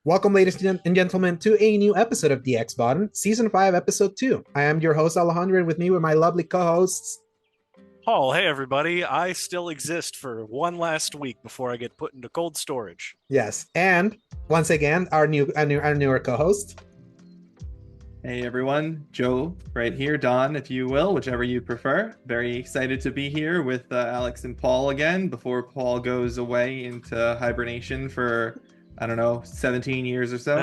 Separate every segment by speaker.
Speaker 1: Welcome, ladies and gentlemen, to a new episode of the X Button, Season 5, Episode 2. I am your host, Alejandro, and with me with my lovely co-hosts.
Speaker 2: Paul, hey everybody. I still exist for one last week before I get put into cold storage.
Speaker 1: Yes, and once again, our newer co-host.
Speaker 3: Hey everyone, Joe right here, Don, if you will, whichever you prefer. Very excited to be here with Alex and Paul again before Paul goes away into hibernation for, I don't know, 17 years or so.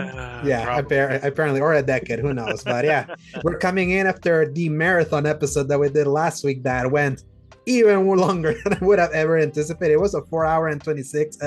Speaker 1: Yeah, apparently, or a decade, who knows? But yeah, we're coming in after the marathon episode that we did last week that went even longer than I would have ever anticipated. It was a 4 hour and 26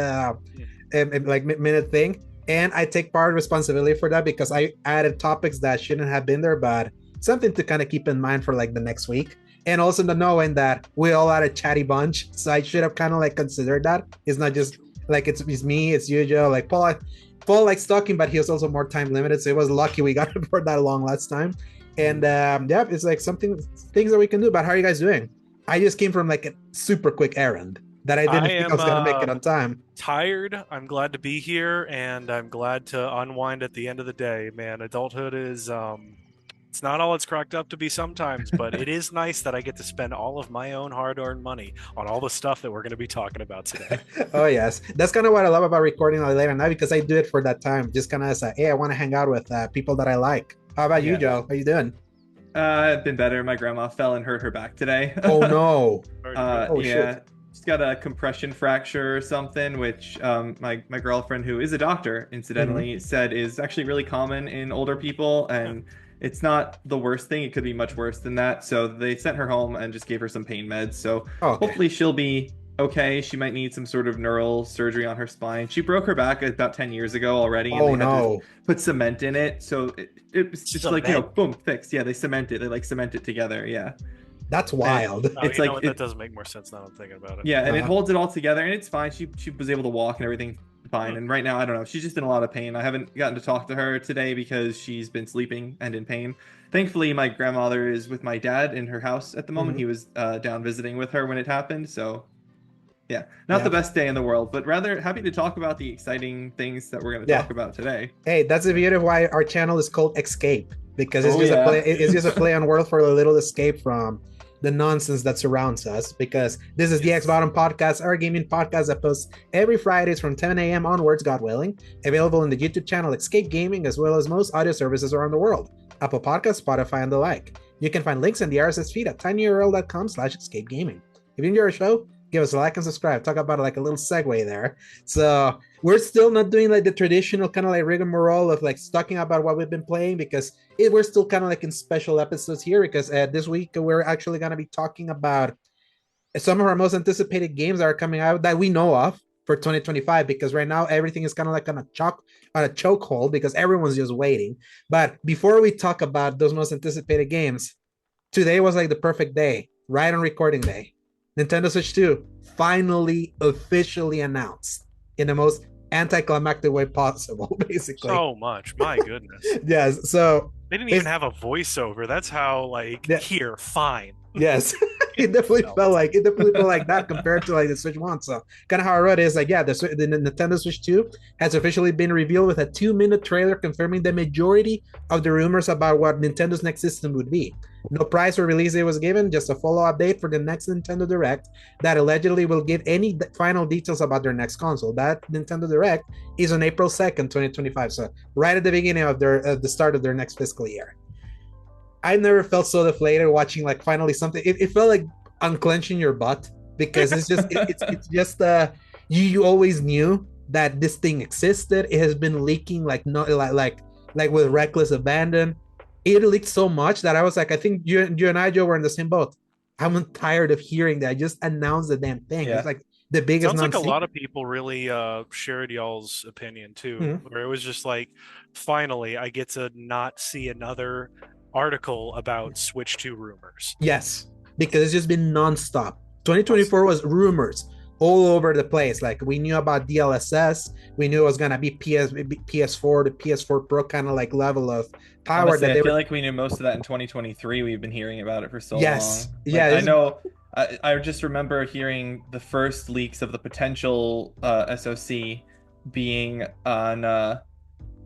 Speaker 1: minute thing. And I take part of responsibility for that because I added topics that shouldn't have been there, but something to kind of keep in mind for like the next week. And also the knowing that we all are a chatty bunch. So I should have kind of like considered that. It's not just like it's me, it's you, Joe. Like Paul likes talking, but he was also more time limited. So it was lucky we got it for that long last time. And yeah, it's like things that we can do. But how are you guys doing? I just came from like a super quick errand that I didn't think I was gonna make it on time.
Speaker 2: Tired. I'm glad to be here, and I'm glad to unwind at the end of the day. Man, adulthood is it's not all it's cracked up to be sometimes, but it is nice that I get to spend all of my own hard-earned money on all the stuff that we're going to be talking about today.
Speaker 1: Oh yes, that's kind of what I love about recording late at night because I do it for that time. Just kind of as a, hey, I want to hang out with people that I like. How about you, Joe? How you doing?
Speaker 3: I've been better. My grandma fell and hurt her back today.
Speaker 1: Oh no!
Speaker 3: Oh yeah.
Speaker 1: Shit.
Speaker 3: She's got a compression fracture or something, which my girlfriend, who is a doctor, incidentally, said is actually really common in older people, and it's not the worst thing. It could be much worse than that. So they sent her home and just gave her some pain meds. So
Speaker 1: Okay.
Speaker 3: hopefully she'll be okay. She might need some sort of neural surgery on her spine. She broke her back about 10 years ago already, and
Speaker 1: Oh
Speaker 3: they had
Speaker 1: no!
Speaker 3: to put cement in it. So it's just like, boom, fixed. Yeah, they cement it. They like cement it together. Yeah.
Speaker 1: That's wild.
Speaker 2: Oh,
Speaker 3: It's
Speaker 2: you know
Speaker 3: like
Speaker 2: what? That does make more sense now I'm thinking about it.
Speaker 3: yeah, and it holds it all together, and it's fine. She was able to walk and everything fine. And right now, I don't know. She's just in a lot of pain. I haven't gotten to talk to her today because she's been sleeping and in pain. Thankfully, my grandmother is with my dad in her house at the moment. He was down visiting with her when it happened. So yeah, not the best day in the world, but rather happy to talk about the exciting things that we're going to talk about today.
Speaker 1: Hey, that's the beauty of why our channel is called Escape because it's a play. It's just a play on world for a little escape from the nonsense that surrounds us, because this is the X Bottom Podcast, our gaming podcast that posts every Fridays from 10 a.m. onwards, God willing, available in the YouTube channel Escape Gaming, as well as most audio services around the world, Apple Podcasts, Spotify, and the like. You can find links in the RSS feed at tinyurl.com/escape gaming. If you enjoy our show, give us a like and subscribe. Talk about like a little segue there. So we're still not doing like the traditional kind of like rigmarole of like talking about what we've been playing, because we're still kind of like in special episodes here, because this week we're actually going to be talking about some of our most anticipated games that are coming out that we know of for 2025, because right now everything is kind of like on a chokehold because everyone's just waiting. But before we talk about those most anticipated games, today was like the perfect day, right on recording day. Nintendo Switch 2 finally officially announced in the most anticlimactic way possible, basically.
Speaker 2: So much. My goodness.
Speaker 1: Yes. So
Speaker 2: they didn't even have a voiceover. That's how here, fine.
Speaker 1: Yes. it definitely felt like that compared to like the Switch 1. So kind of how I wrote it is like, yeah, the Nintendo Switch 2 has officially been revealed with a 2-minute trailer confirming the majority of the rumors about what Nintendo's next system would be. No price or release date was given, just a follow update for the next Nintendo Direct that allegedly will give any final details about their next console. That Nintendo Direct is on April 2nd, 2025. So right at the beginning of the start of their next fiscal year. I never felt so deflated watching like finally something. It felt like unclenching your butt, because it's just it's just you always knew that this thing existed. It has been leaking like with reckless abandon. It leaked so much that I was like, I think you and I, Joe, were in the same boat. I'm tired of hearing that. I just announced the damn thing. Yeah. It's like the biggest.
Speaker 2: Sounds like a lot of people really shared y'all's opinion too, where it was just like, finally, I get to not see another article about Switch 2 rumors.
Speaker 1: Yes, because it's just been nonstop. 2024 was rumors all over the place. Like we knew about DLSS, we knew it was gonna be PS4 to PS4 Pro kind of like level of power.
Speaker 3: Honestly, I feel like we knew most of that in 2023. We've been hearing about it for so long.
Speaker 1: Yes, yeah,
Speaker 3: I know. I just remember hearing the first leaks of the potential SoC being on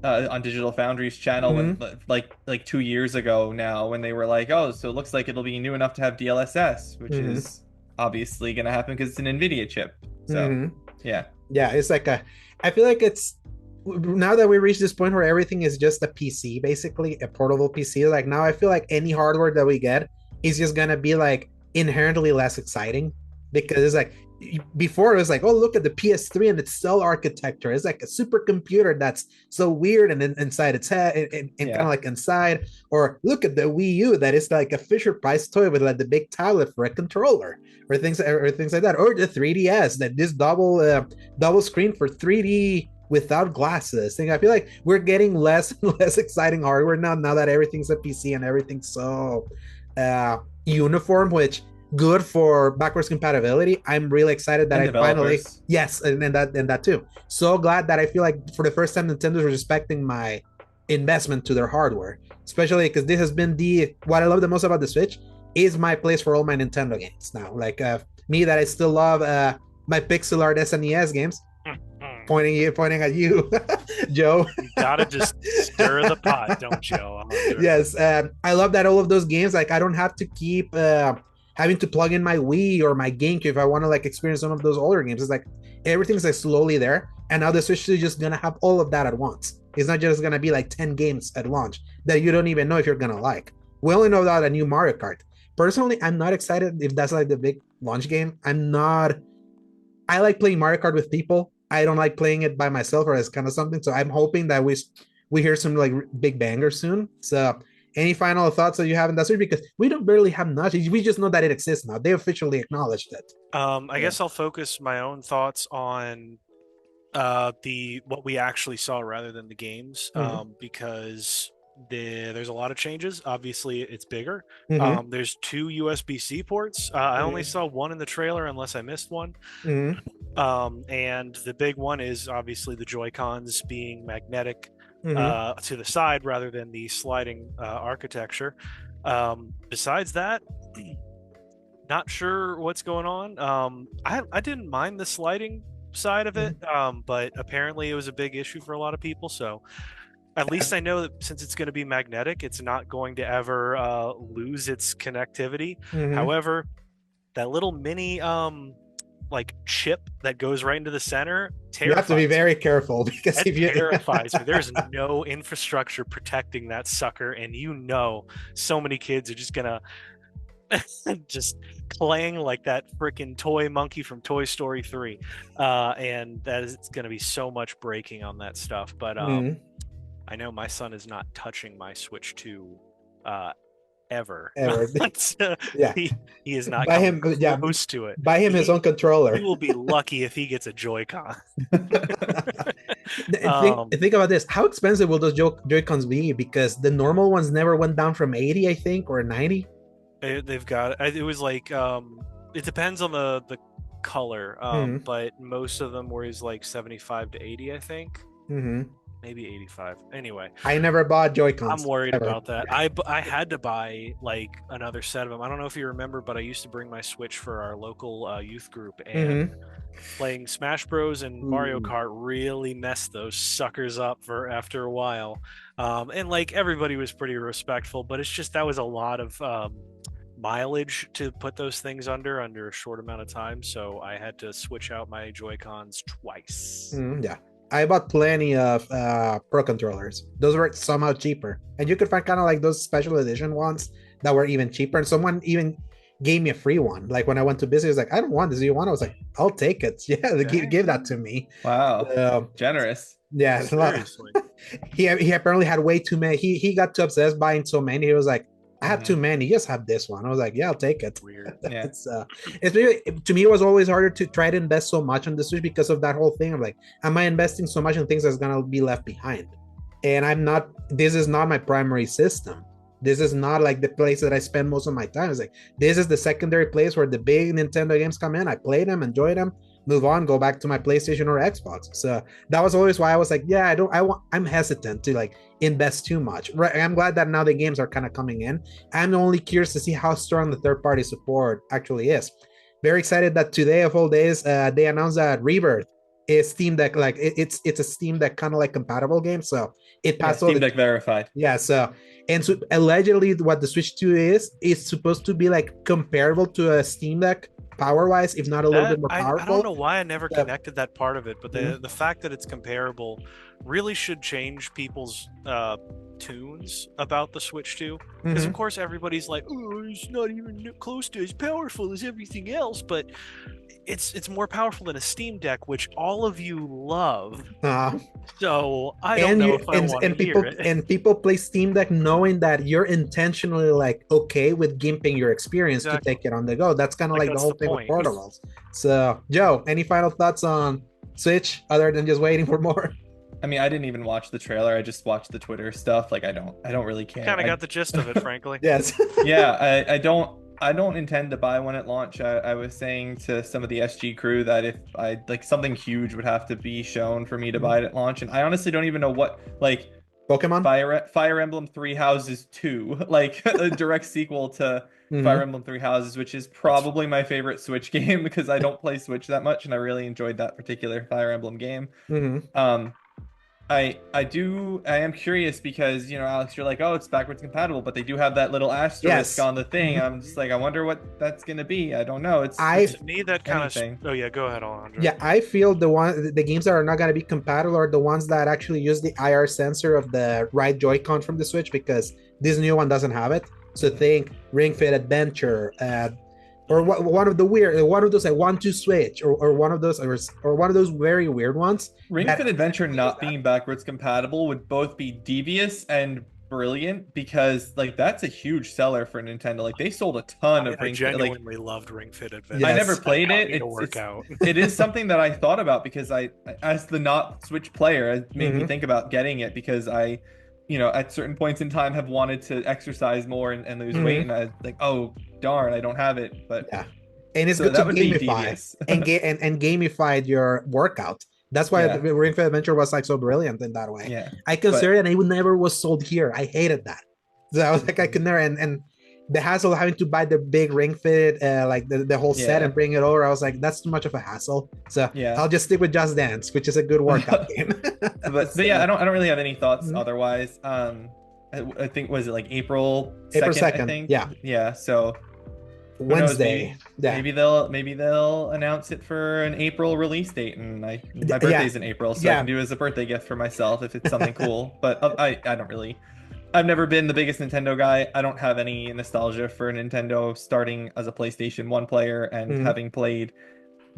Speaker 3: on Digital Foundry's channel when like 2 years ago now, when they were like, oh, so it looks like it'll be new enough to have DLSS, which is obviously going to happen because it's an NVIDIA chip. So yeah,
Speaker 1: it's like I feel like it's now that we reach this point where everything is just a PC, basically a portable PC. Like now I feel like any hardware that we get is just gonna be like inherently less exciting, because it's like before it was like, oh, look at the PS3 and its cell architecture. It's like a supercomputer that's so weird and then inside its head and kind of like inside. Or look at the Wii U that is like a Fisher Price toy with like the big tablet for a controller, or things like that. Or the 3DS, that this double screen for 3D without glasses. I feel like we're getting less and less exciting hardware now that everything's a PC and everything's so uniform, which good for backwards compatibility. I'm really excited that I finally and that too. So glad that I feel like for the first time Nintendo's respecting my investment to their hardware, especially because this has been what I love the most about the Switch is my place for all my Nintendo games now. Like me, that I still love my pixel art SNES games. Pointing at you, Joe.
Speaker 2: You gotta just stir the pot, don't you?
Speaker 1: Yes, I love that all of those games, like I don't have to keep having to plug in my Wii or my GameCube if I want to like experience some of those older games. It's like everything's like slowly there, and now the Switch is just gonna have all of that at once. It's not just gonna be like 10 games at launch that you don't even know if you're gonna like. We only know that a new Mario Kart. Personally, I'm not excited if that's like the big launch game. I like playing Mario Kart with people. I don't like playing it by myself or as kind of something. So I'm hoping that we hear some like big bangers soon. So any final thoughts that you have in that Switch? Because we don't barely have much. We just know that it exists now. They officially acknowledged it.
Speaker 2: I guess I'll focus my own thoughts on what we actually saw rather than the games, because there's a lot of changes. Obviously, it's bigger. There's 2 USB-C ports. I only saw one in the trailer, unless I missed one. And the big one is obviously the Joy-Cons being magnetic to the side rather than the sliding architecture. Besides that, not sure what's going on. I didn't mind the sliding side of it, but apparently it was a big issue for a lot of people. So at least I know that since it's going to be magnetic, it's not going to ever lose its connectivity. However, that little mini like chip that goes right into the center terrifies
Speaker 1: you have to be very careful, because
Speaker 2: that terrifies me. There's no infrastructure protecting that sucker, and so many kids are just gonna just clang like that freaking toy monkey from Toy Story 3, and it's gonna be so much breaking on that stuff. But I know my son is not touching my Switch 2 ever.
Speaker 1: Yeah,
Speaker 2: he is not close to it.
Speaker 1: Buy him his own controller.
Speaker 2: He will be lucky if he gets a Joy-Con.
Speaker 1: Think about this. How expensive will those Joy-Cons be? Because the normal ones never went down from 80, I think, or 90.
Speaker 2: They've got it was like it depends on the color, but most of them were like 75 to 80, I think. Maybe 85. Anyway,
Speaker 1: I never bought Joy-Cons.
Speaker 2: I'm worried about that. I had to buy like another set of them. I don't know if you remember, but I used to bring my Switch for our local youth group, and playing Smash Bros and Mario Kart really messed those suckers up for after a while. And like everybody was pretty respectful, but it's just that was a lot of mileage to put those things under a short amount of time. So I had to switch out my Joy-Cons twice.
Speaker 1: I bought plenty of Pro controllers. Those were somehow cheaper, and you could find kind of like those special edition ones that were even cheaper. And someone even gave me a free one. Like when I went to visit, he was like, "I don't want this. Do you want?" I was like, "I'll take it." Yeah, give that to me.
Speaker 3: Wow, generous.
Speaker 1: Yeah, seriously. He apparently had way too many. He got too obsessed buying so many. He was like, I have too many. Just have this one. I was like, yeah, I'll take it.
Speaker 2: Weird.
Speaker 3: Yeah.
Speaker 1: It's really, to me, it was always harder to try to invest so much on the Switch because of that whole thing. I'm like, am I investing so much in things that's gonna be left behind? And I'm not. This is not my primary system. This is not like the place that I spend most of my time. It's like this is the secondary place where the big Nintendo games come in. I play them, enjoy them, move on, go back to my PlayStation or Xbox. So that was always why I was like, yeah, I'm hesitant to like invest too much. Right. I'm glad that now the games are kind of coming in. I'm only curious to see how strong the third-party support actually is. Very excited that today of all days, they announced that Rebirth is Steam Deck, like it's a Steam Deck kind of like compatible game, so it passed all
Speaker 3: Steam
Speaker 1: the
Speaker 3: Deck verified.
Speaker 1: yeah. So and so allegedly, what the Switch 2 is supposed to be like comparable to a Steam Deck power wise, if not a little bit more powerful.
Speaker 2: I don't know why I never connected that part of it, but
Speaker 1: Mhm.
Speaker 2: the fact that it's comparable really should change people's tunes about the Switch 2, because of course everybody's like, oh, it's not even close to as powerful as everything else, but it's more powerful than a Steam Deck, which all of you love. So I don't know if I want to hear it.
Speaker 1: And people play Steam Deck knowing that you're intentionally like okay with gimping your experience to take it on the go. That's kind of like the whole thing with portables. So Joe, any final thoughts on Switch other than just waiting for more?
Speaker 3: I mean, I didn't even watch the trailer. I just watched the Twitter stuff. Like, I don't really care.
Speaker 2: Kind of got the gist of it, frankly.
Speaker 1: Yes.
Speaker 3: Yeah, I don't intend to buy one at launch. I was saying to some of the SG crew that if I like something huge would have to be shown for me to buy it at launch, and I honestly don't even know what, like,
Speaker 1: Pokemon
Speaker 3: Fire Emblem Three Houses 2, like a direct sequel to Fire Emblem Three Houses, which is probably my favorite Switch game because I don't play Switch that much, and I really enjoyed that particular Fire Emblem game. I am curious because, you know, Alex, you're like, oh, it's backwards compatible, but they do have that little asterisk on the thing. I'm just like, I wonder what that's gonna be. I don't know. It's
Speaker 2: to me that kind of. Oh yeah, go ahead, Alejandro.
Speaker 1: Yeah, I feel the games that are not gonna be compatible are the ones that actually use the IR sensor of the right Joy-Con from the Switch, because this new one doesn't have it. So think Ring Fit Adventure, or one of those like 1-2 Switch, or one of those, or one of those very weird ones.
Speaker 3: Ring Fit Adventure not being backwards compatible would both be devious and brilliant, because like that's a huge seller for Nintendo. Like they sold a ton of Ring Fit. I
Speaker 2: genuinely loved Ring Fit Adventure.
Speaker 3: I never played it. It is something that I thought about because I, as the not Switch player, it made me think about getting it, because I, you know, at certain points in time have wanted to exercise more and lose weight, and I was like, oh darn, I don't have it. But
Speaker 1: yeah, and it's good to gamify and gamify your workout. That's why the Ring Fit Adventure was like so brilliant in that way.
Speaker 3: Yeah,
Speaker 1: I consider it, and it never was sold here. I hated that. So I was like, I could never, and the hassle of having to buy the big Ring Fit, like the whole set and bring it over. I was like, that's too much of a hassle. So I'll just stick with Just Dance, which is a good workout game.
Speaker 3: But yeah, I don't really have any thoughts otherwise. I think, was it like April 2nd? I think. Yeah. So
Speaker 1: Wednesday.
Speaker 3: Maybe they'll announce it for an April release date, and my birthday's in April, so I can do it as a birthday gift for myself if it's something cool. But I don't really. I've never been the biggest Nintendo guy. I don't have any nostalgia for Nintendo starting as a PlayStation 1 player and having played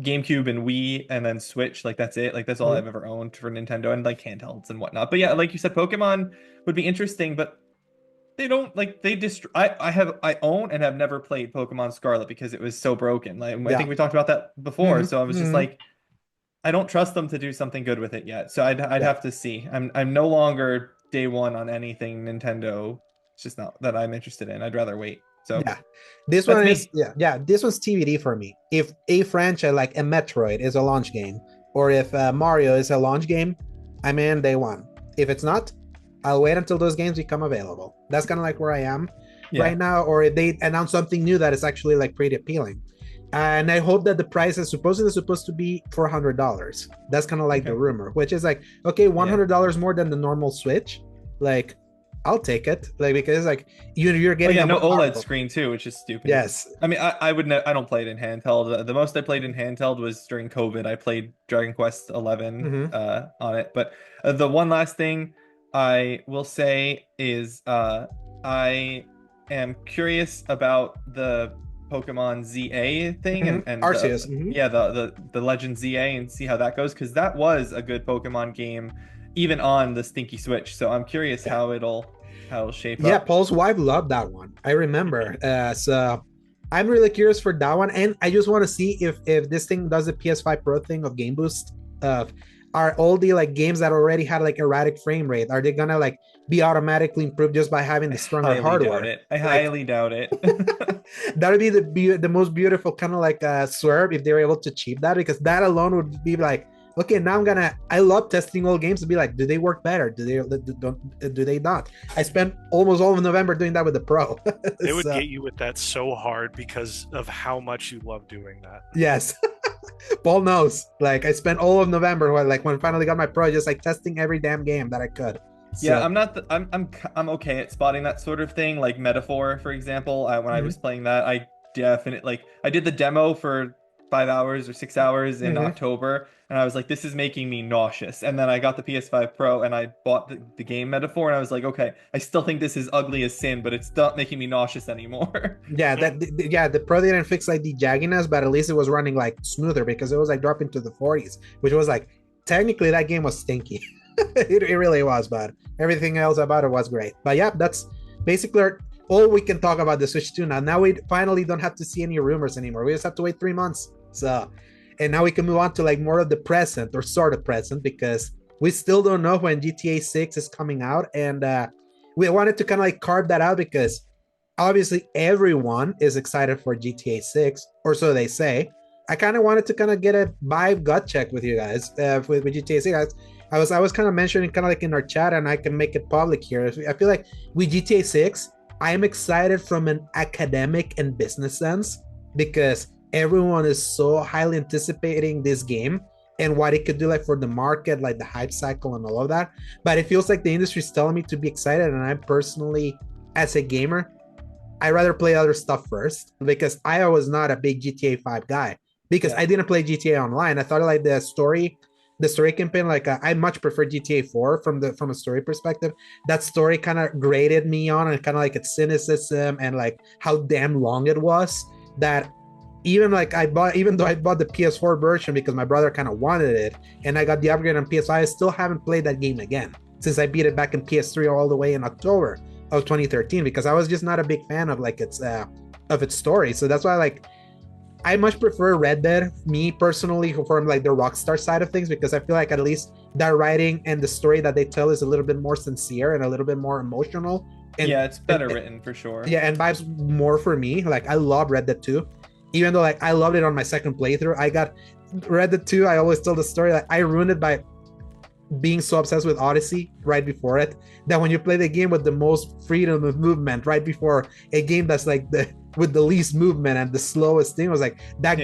Speaker 3: GameCube and Wii and then Switch. Like that's it. Like that's all I've ever owned for Nintendo, and like handhelds and whatnot. But yeah, like you said, Pokemon would be interesting, but they don't like I own and have never played Pokemon Scarlet because it was so broken. Like I think we talked about that before. So I was just like, I don't trust them to do something good with it yet. So I'd have to see. I'm no longer day one on anything Nintendo. It's just not that I'm interested in. I'd rather wait. So
Speaker 1: this one is this one's TBD for me. If a franchise like a Metroid is a launch game, or if Mario is a launch game, I'm in day one. If it's not, I'll wait until those games become available. That's kind of like where I am right now. Or if they announce something new that is actually like pretty appealing. And I hope that the price is supposed to be $400. That's kind of like the rumor, which is like, okay, $100 more than the normal Switch. Like, I'll take it. Like, because like you're getting
Speaker 3: no OLED screen too, which is stupid.
Speaker 1: Yes.
Speaker 3: I mean, I don't play it in handheld. The most I played in handheld was during COVID. I played Dragon Quest 11 on it. But the one last thing I will say is I am curious about the Pokemon ZA thing and
Speaker 1: Arceus.
Speaker 3: The Legend ZA, and see how that goes, because that was a good Pokemon game even on the stinky Switch. So I'm curious how it'll shape up.
Speaker 1: Yeah, Paul's wife loved that one. I remember. So I'm really curious for that one, and I just want to see if this thing does the PS5 Pro thing of Game Boost. Are all the like games that already had like erratic frame rate, are they gonna like be automatically improved just by having the stronger hardware?
Speaker 3: I highly doubt it.
Speaker 1: That would be the most beautiful kind of like swerve if they were able to achieve that, because that alone would be like, okay, now I love testing old games to be like, do they work better? Do they not? I spent almost all of November doing that with the Pro.
Speaker 2: They would get you with that so hard because of how much you love doing that.
Speaker 1: Yes. Paul knows. Like I spent all of November when I finally got my pro, just like testing every damn game that I could. So,
Speaker 3: Yeah, I'm not. I'm okay at spotting that sort of thing. Like Metaphor, for example. When I was playing that, I definitely I did the demo for 5 hours or 6 hours in October, and I was like, this is making me nauseous. And then I got the PS5 Pro and I bought the game Metaphor, and I was like, okay, I still think this is ugly as sin, but it's not making me nauseous anymore.
Speaker 1: yeah, the pro didn't fix like the jagginess, but at least it was running like smoother because it was like dropping to the 40s, which was like technically that game was stinky. It really was, but everything else about it was great. But yeah, that's basically all we can talk about the Switch 2 now. Now we finally don't have to see any rumors anymore. We just have to wait 3 months. So, and now we can move on to like more of the present or sort of present because we still don't know when GTA 6 is coming out. And we wanted to kind of like carve that out because obviously everyone is excited for GTA 6, or so they say. I kind of wanted to kind of get a vibe gut check with you guys with GTA 6. I was kind of mentioning kind of like in our chat, and I can make it public here. I feel like with GTA 6, I am excited from an academic and business sense because everyone is so highly anticipating this game and what it could do like for the market, like the hype cycle and all of that. But it feels like the industry is telling me to be excited, and I personally, as a gamer, I rather play other stuff first because I was not a big GTA 5 guy because I didn't play GTA Online. I thought like the story campaign, like I much prefer GTA 4 from a story perspective. That story kind of grated me on, and kind of like its cynicism and like how damn long it was, that even though I bought the PS4 version because my brother kind of wanted it and I got the upgrade on PS5, I still haven't played that game again since I beat it back in PS3 all the way in October of 2013 because I was just not a big fan of like its story. So that's why like I much prefer Red Dead, me personally, from like the Rockstar side of things, because I feel like at least that writing and the story that they tell is a little bit more sincere and a little bit more emotional. And,
Speaker 3: yeah, it's better written for sure.
Speaker 1: Yeah, and vibes more for me. Like I love Red Dead 2, even though like I loved it on my second playthrough. I got Red Dead 2. I always tell the story like I ruined it by being so obsessed with Odyssey right before it, that when you play the game with the most freedom of movement right before a game that's like with the least movement and the slowest thing, was like that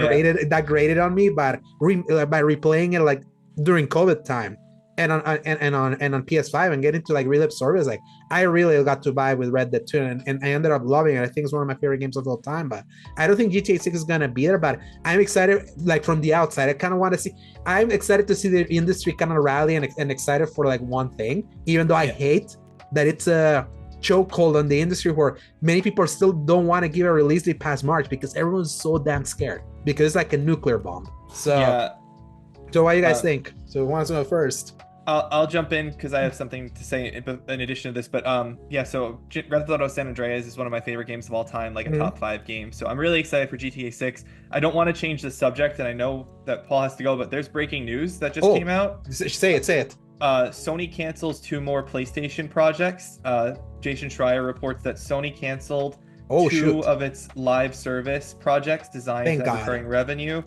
Speaker 1: grated on me. But by replaying it like during COVID time and on PS5 and getting to like relive stories, like I really got to vibe with Red Dead 2, and I ended up loving it. I think it's one of my favorite games of all time. But I don't think GTA 6 is gonna be there. But I'm excited, like from the outside. I kind of want to see. I'm excited to see the industry kind of rally and excited for like one thing, even though I hate that it's a chokehold on the industry where many people still don't want to give a release date past March because everyone's so damn scared because it's like a nuclear bomb. So, so what do you guys think? So who wants to go first?
Speaker 3: I'll jump in because I have something to say in addition to this. But so Grand Theft Auto San Andreas is one of my favorite games of all time, like a top 5 game. So I'm really excited for GTA 6. I don't want to change the subject, and I know that Paul has to go, but there's breaking news that just came out.
Speaker 1: Say it.
Speaker 3: Sony cancels 2 more PlayStation projects. Jason Schreier reports that Sony canceled 2 of its live service projects designed as recurring revenue.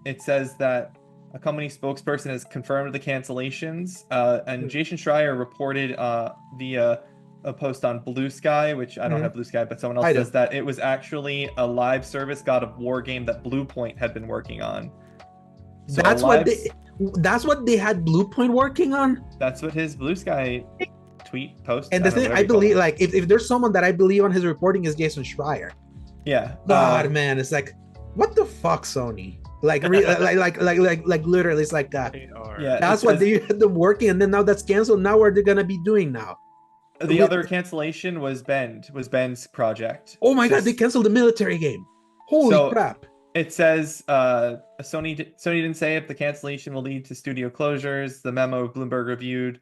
Speaker 3: It says that a company spokesperson has confirmed the cancellations, and Jason Schreier reported via a post on Blue Sky, which I don't have Blue Sky, but someone else says that it was actually a live service God of War game that Bluepoint had been working on. So that's
Speaker 1: what they had Bluepoint working on?
Speaker 3: That's what his Blue Sky tweet post.
Speaker 1: And the thing, I believe, like, if there's someone that I believe on his reporting is Jason Schreier.
Speaker 3: Yeah.
Speaker 1: God, man, it's like, what the fuck, Sony? Like literally, it's like that's what they had them working, and then now that's canceled. Now what are they gonna be doing now?
Speaker 3: The other cancellation was Ben's project.
Speaker 1: Oh my god, they canceled the military game. Holy crap!
Speaker 3: It says Sony didn't say if the cancellation will lead to studio closures. The memo Bloomberg reviewed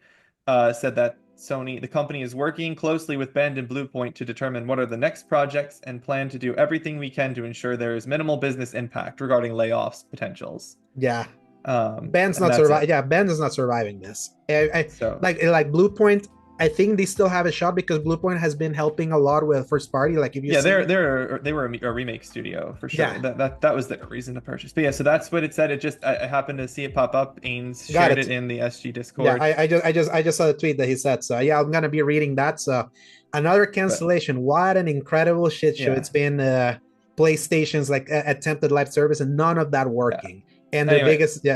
Speaker 3: said that the company is working closely with Bend and Bluepoint to determine what are the next projects and plan to do everything we can to ensure there is minimal business impact regarding layoffs potentials.
Speaker 1: Yeah. Bend's not surviving. Yeah, Bend is not surviving this. Like Bluepoint, I think they still have a shot because Bluepoint has been helping a lot with first party. Like if you
Speaker 3: they were a remake studio for sure. Yeah. That was their reason to purchase. But yeah, so that's what it said. It just I happened to see it pop up. Ains shared it in the SG Discord.
Speaker 1: Yeah, I just saw the tweet that he said. So yeah, I'm gonna be reading that. So another cancellation. What an incredible shit show it's been. PlayStation's like attempted live service, and none of that working. And the biggest,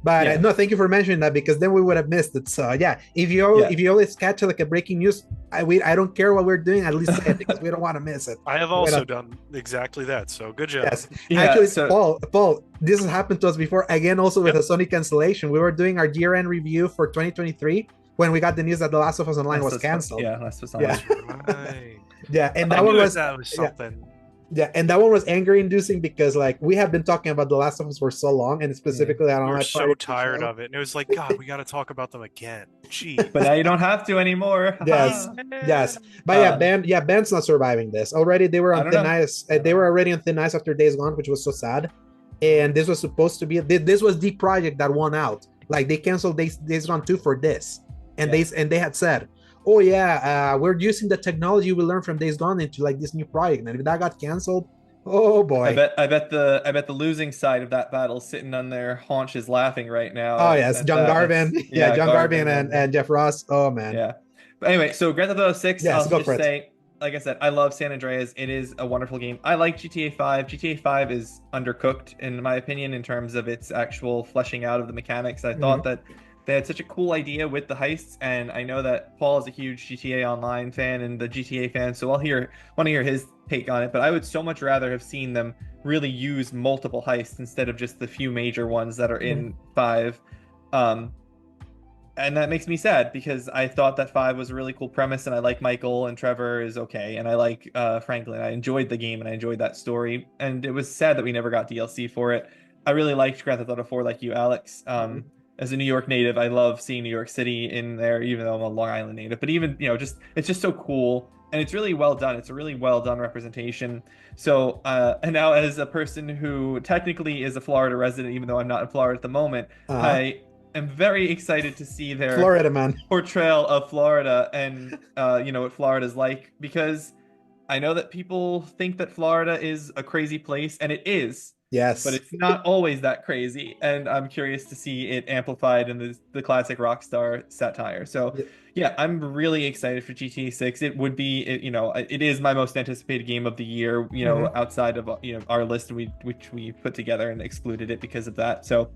Speaker 1: but no, thank you for mentioning that, because then we would have missed it. So if you always catch like a breaking news, I don't care what we're doing, at least say it, because we don't want to miss it.
Speaker 2: I have also done exactly that, so good job.
Speaker 1: Yes, actually, Paul, this has happened to us before. Again, also with a Sony cancellation. We were doing our year-end review for 2023 when we got the news that The Last of Us Online was canceled.
Speaker 3: Last of Us Online.
Speaker 1: And that one was
Speaker 2: something.
Speaker 1: And that one was anger inducing, because like we have been talking about The Last of Us for so long, and specifically I don't know.
Speaker 2: We were so tired of it, and it was like, God, we got to talk about them again. Jeez.
Speaker 3: But now you don't have to anymore.
Speaker 1: Yes. But Ben's not surviving this already. They were on thin ice. They were already on thin ice after Days Gone, which was so sad. And this was supposed to be this was the project that won out. Like they canceled Days Gone 2 for this, and they had said, oh yeah, we're using the technology we learned from Days Gone into like this new project, and if that got canceled, oh boy.
Speaker 3: I bet the losing side of that battle sitting on their haunches laughing right now.
Speaker 1: Oh yes, John Garvin. John Garvin and Jeff Ross. Oh man.
Speaker 3: Yeah. But anyway, so Grand Theft Auto 6, I'll just say, like I said, I love San Andreas. It is a wonderful game. I like GTA 5. GTA 5 is undercooked in my opinion in terms of its actual fleshing out of the mechanics. I thought that they had such a cool idea with the heists, and I know that Paul is a huge GTA Online fan and the GTA fan, so want to hear his take on it. But I would so much rather have seen them really use multiple heists instead of just the few major ones that are in 5. And that makes me sad, because I thought that 5 was a really cool premise, and I like Michael, and Trevor is okay, and I like Franklin. I enjoyed the game and I enjoyed that story, and it was sad that we never got DLC for it. I really liked Grand Theft Auto 4, like you, Alex. As a New York native, I love seeing New York City in there, even though I'm a Long Island native. But even, it's just so cool, and it's really well done. It's a really well done representation. So, and now as a person who technically is a Florida resident, even though I'm not in Florida at the moment, I am very excited to see their portrayal of Florida and, what Florida's like, because I know that people think that Florida is a crazy place, and it is.
Speaker 1: Yes.
Speaker 3: But it's not always that crazy, and I'm curious to see it amplified in the classic Rockstar satire. So, I'm really excited for GTA 6. It would be, it is my most anticipated game of the year, outside of, our list, which we put together and excluded it because of that. So,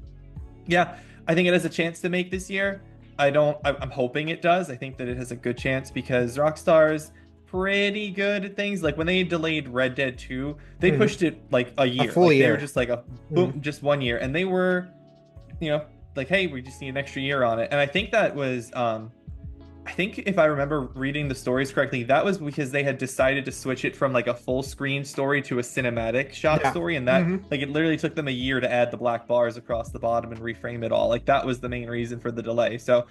Speaker 3: I think it has a chance to make this year. I'm hoping it does. I think that it has a good chance, because Rockstar's pretty good at things. Like when they delayed Red Dead 2, they pushed it like a year.
Speaker 1: A full year.
Speaker 3: They were just like boom, just 1 year. And they were, like, hey, we just need an extra year on it. And I think that was, I think if I remember reading the stories correctly, that was because they had decided to switch it from like a full screen story to a cinematic shot story. And that, like, it literally took them a year to add the black bars across the bottom and reframe it all. Like that was the main reason for the delay. So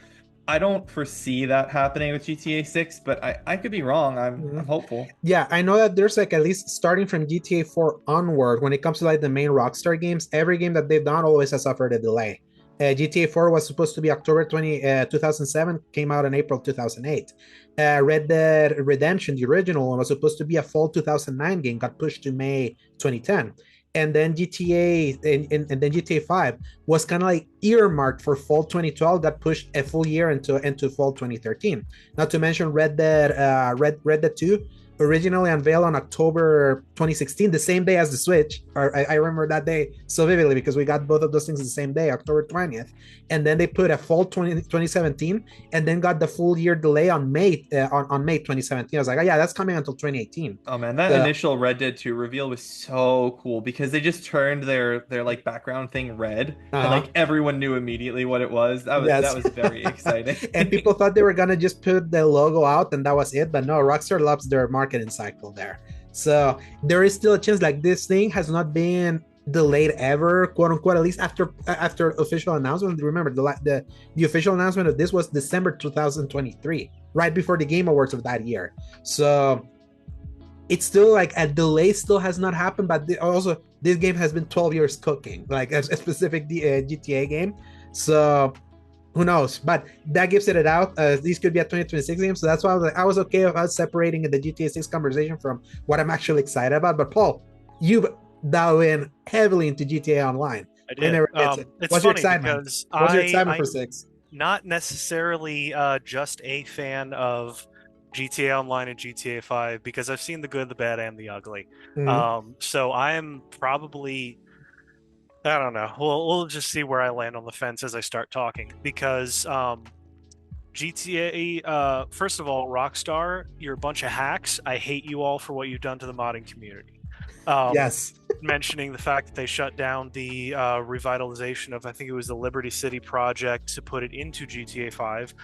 Speaker 3: I don't foresee that happening with GTA 6, but I could be wrong. I'm hopeful.
Speaker 1: Yeah, I know that there's like, at least starting from GTA 4 onward, when it comes to like the main Rockstar games, every game that they've done always has suffered a delay. GTA 4 was supposed to be October 2007, came out in April 2008. Red Dead Redemption, the original one, was supposed to be a fall 2009 game, got pushed to May 2010. And then GTA and then GTA 5 was kind of like earmarked for fall 2012, got pushed a full year into fall 2013. Not to mention Red Dead 2, originally unveiled on October 2016, the same day as the Switch. I remember that day so vividly, because we got both of those things the same day, October 20th. And then they put a fall 2017, and then got the full year delay on May 2017. I was like, oh yeah, that's coming until 2018.
Speaker 3: Oh man, that initial Red Dead 2 reveal was so cool, because they just turned their like background thing red, and like everyone knew immediately what it was. That was very exciting.
Speaker 1: And people thought they were gonna just put the logo out and that was it, but no, Rockstar loves their marketing cycle there. So there is still a chance, like, this thing has not been delayed ever, quote unquote, at least after official announcement. Remember, the official announcement of this was December 2023, right before the Game Awards of that year. So it's still like a delay still has not happened, but also this game has been 12 years cooking, like a specific GTA game. So who knows? But that gives it out. These could be a 2026 game, so that's why I was okay with us separating the GTA 6 conversation from what I'm actually excited about. But Paul, you dive in heavily into GTA Online.
Speaker 2: I did.
Speaker 1: What's your excitement? What's your excitement for 6?
Speaker 2: Not necessarily just a fan of GTA Online and GTA 5 because I've seen the good, the bad, and the ugly.
Speaker 1: Mhm.
Speaker 2: So I am probably, I don't know. We'll just see where I land on the fence as I start talking because GTA, first of all, Rockstar, you're a bunch of hacks. I hate you all for what you've done to the modding community.
Speaker 1: Yes.
Speaker 2: Mentioning the fact that they shut down the revitalization of, I think it was the Liberty City project to put it into GTA 5.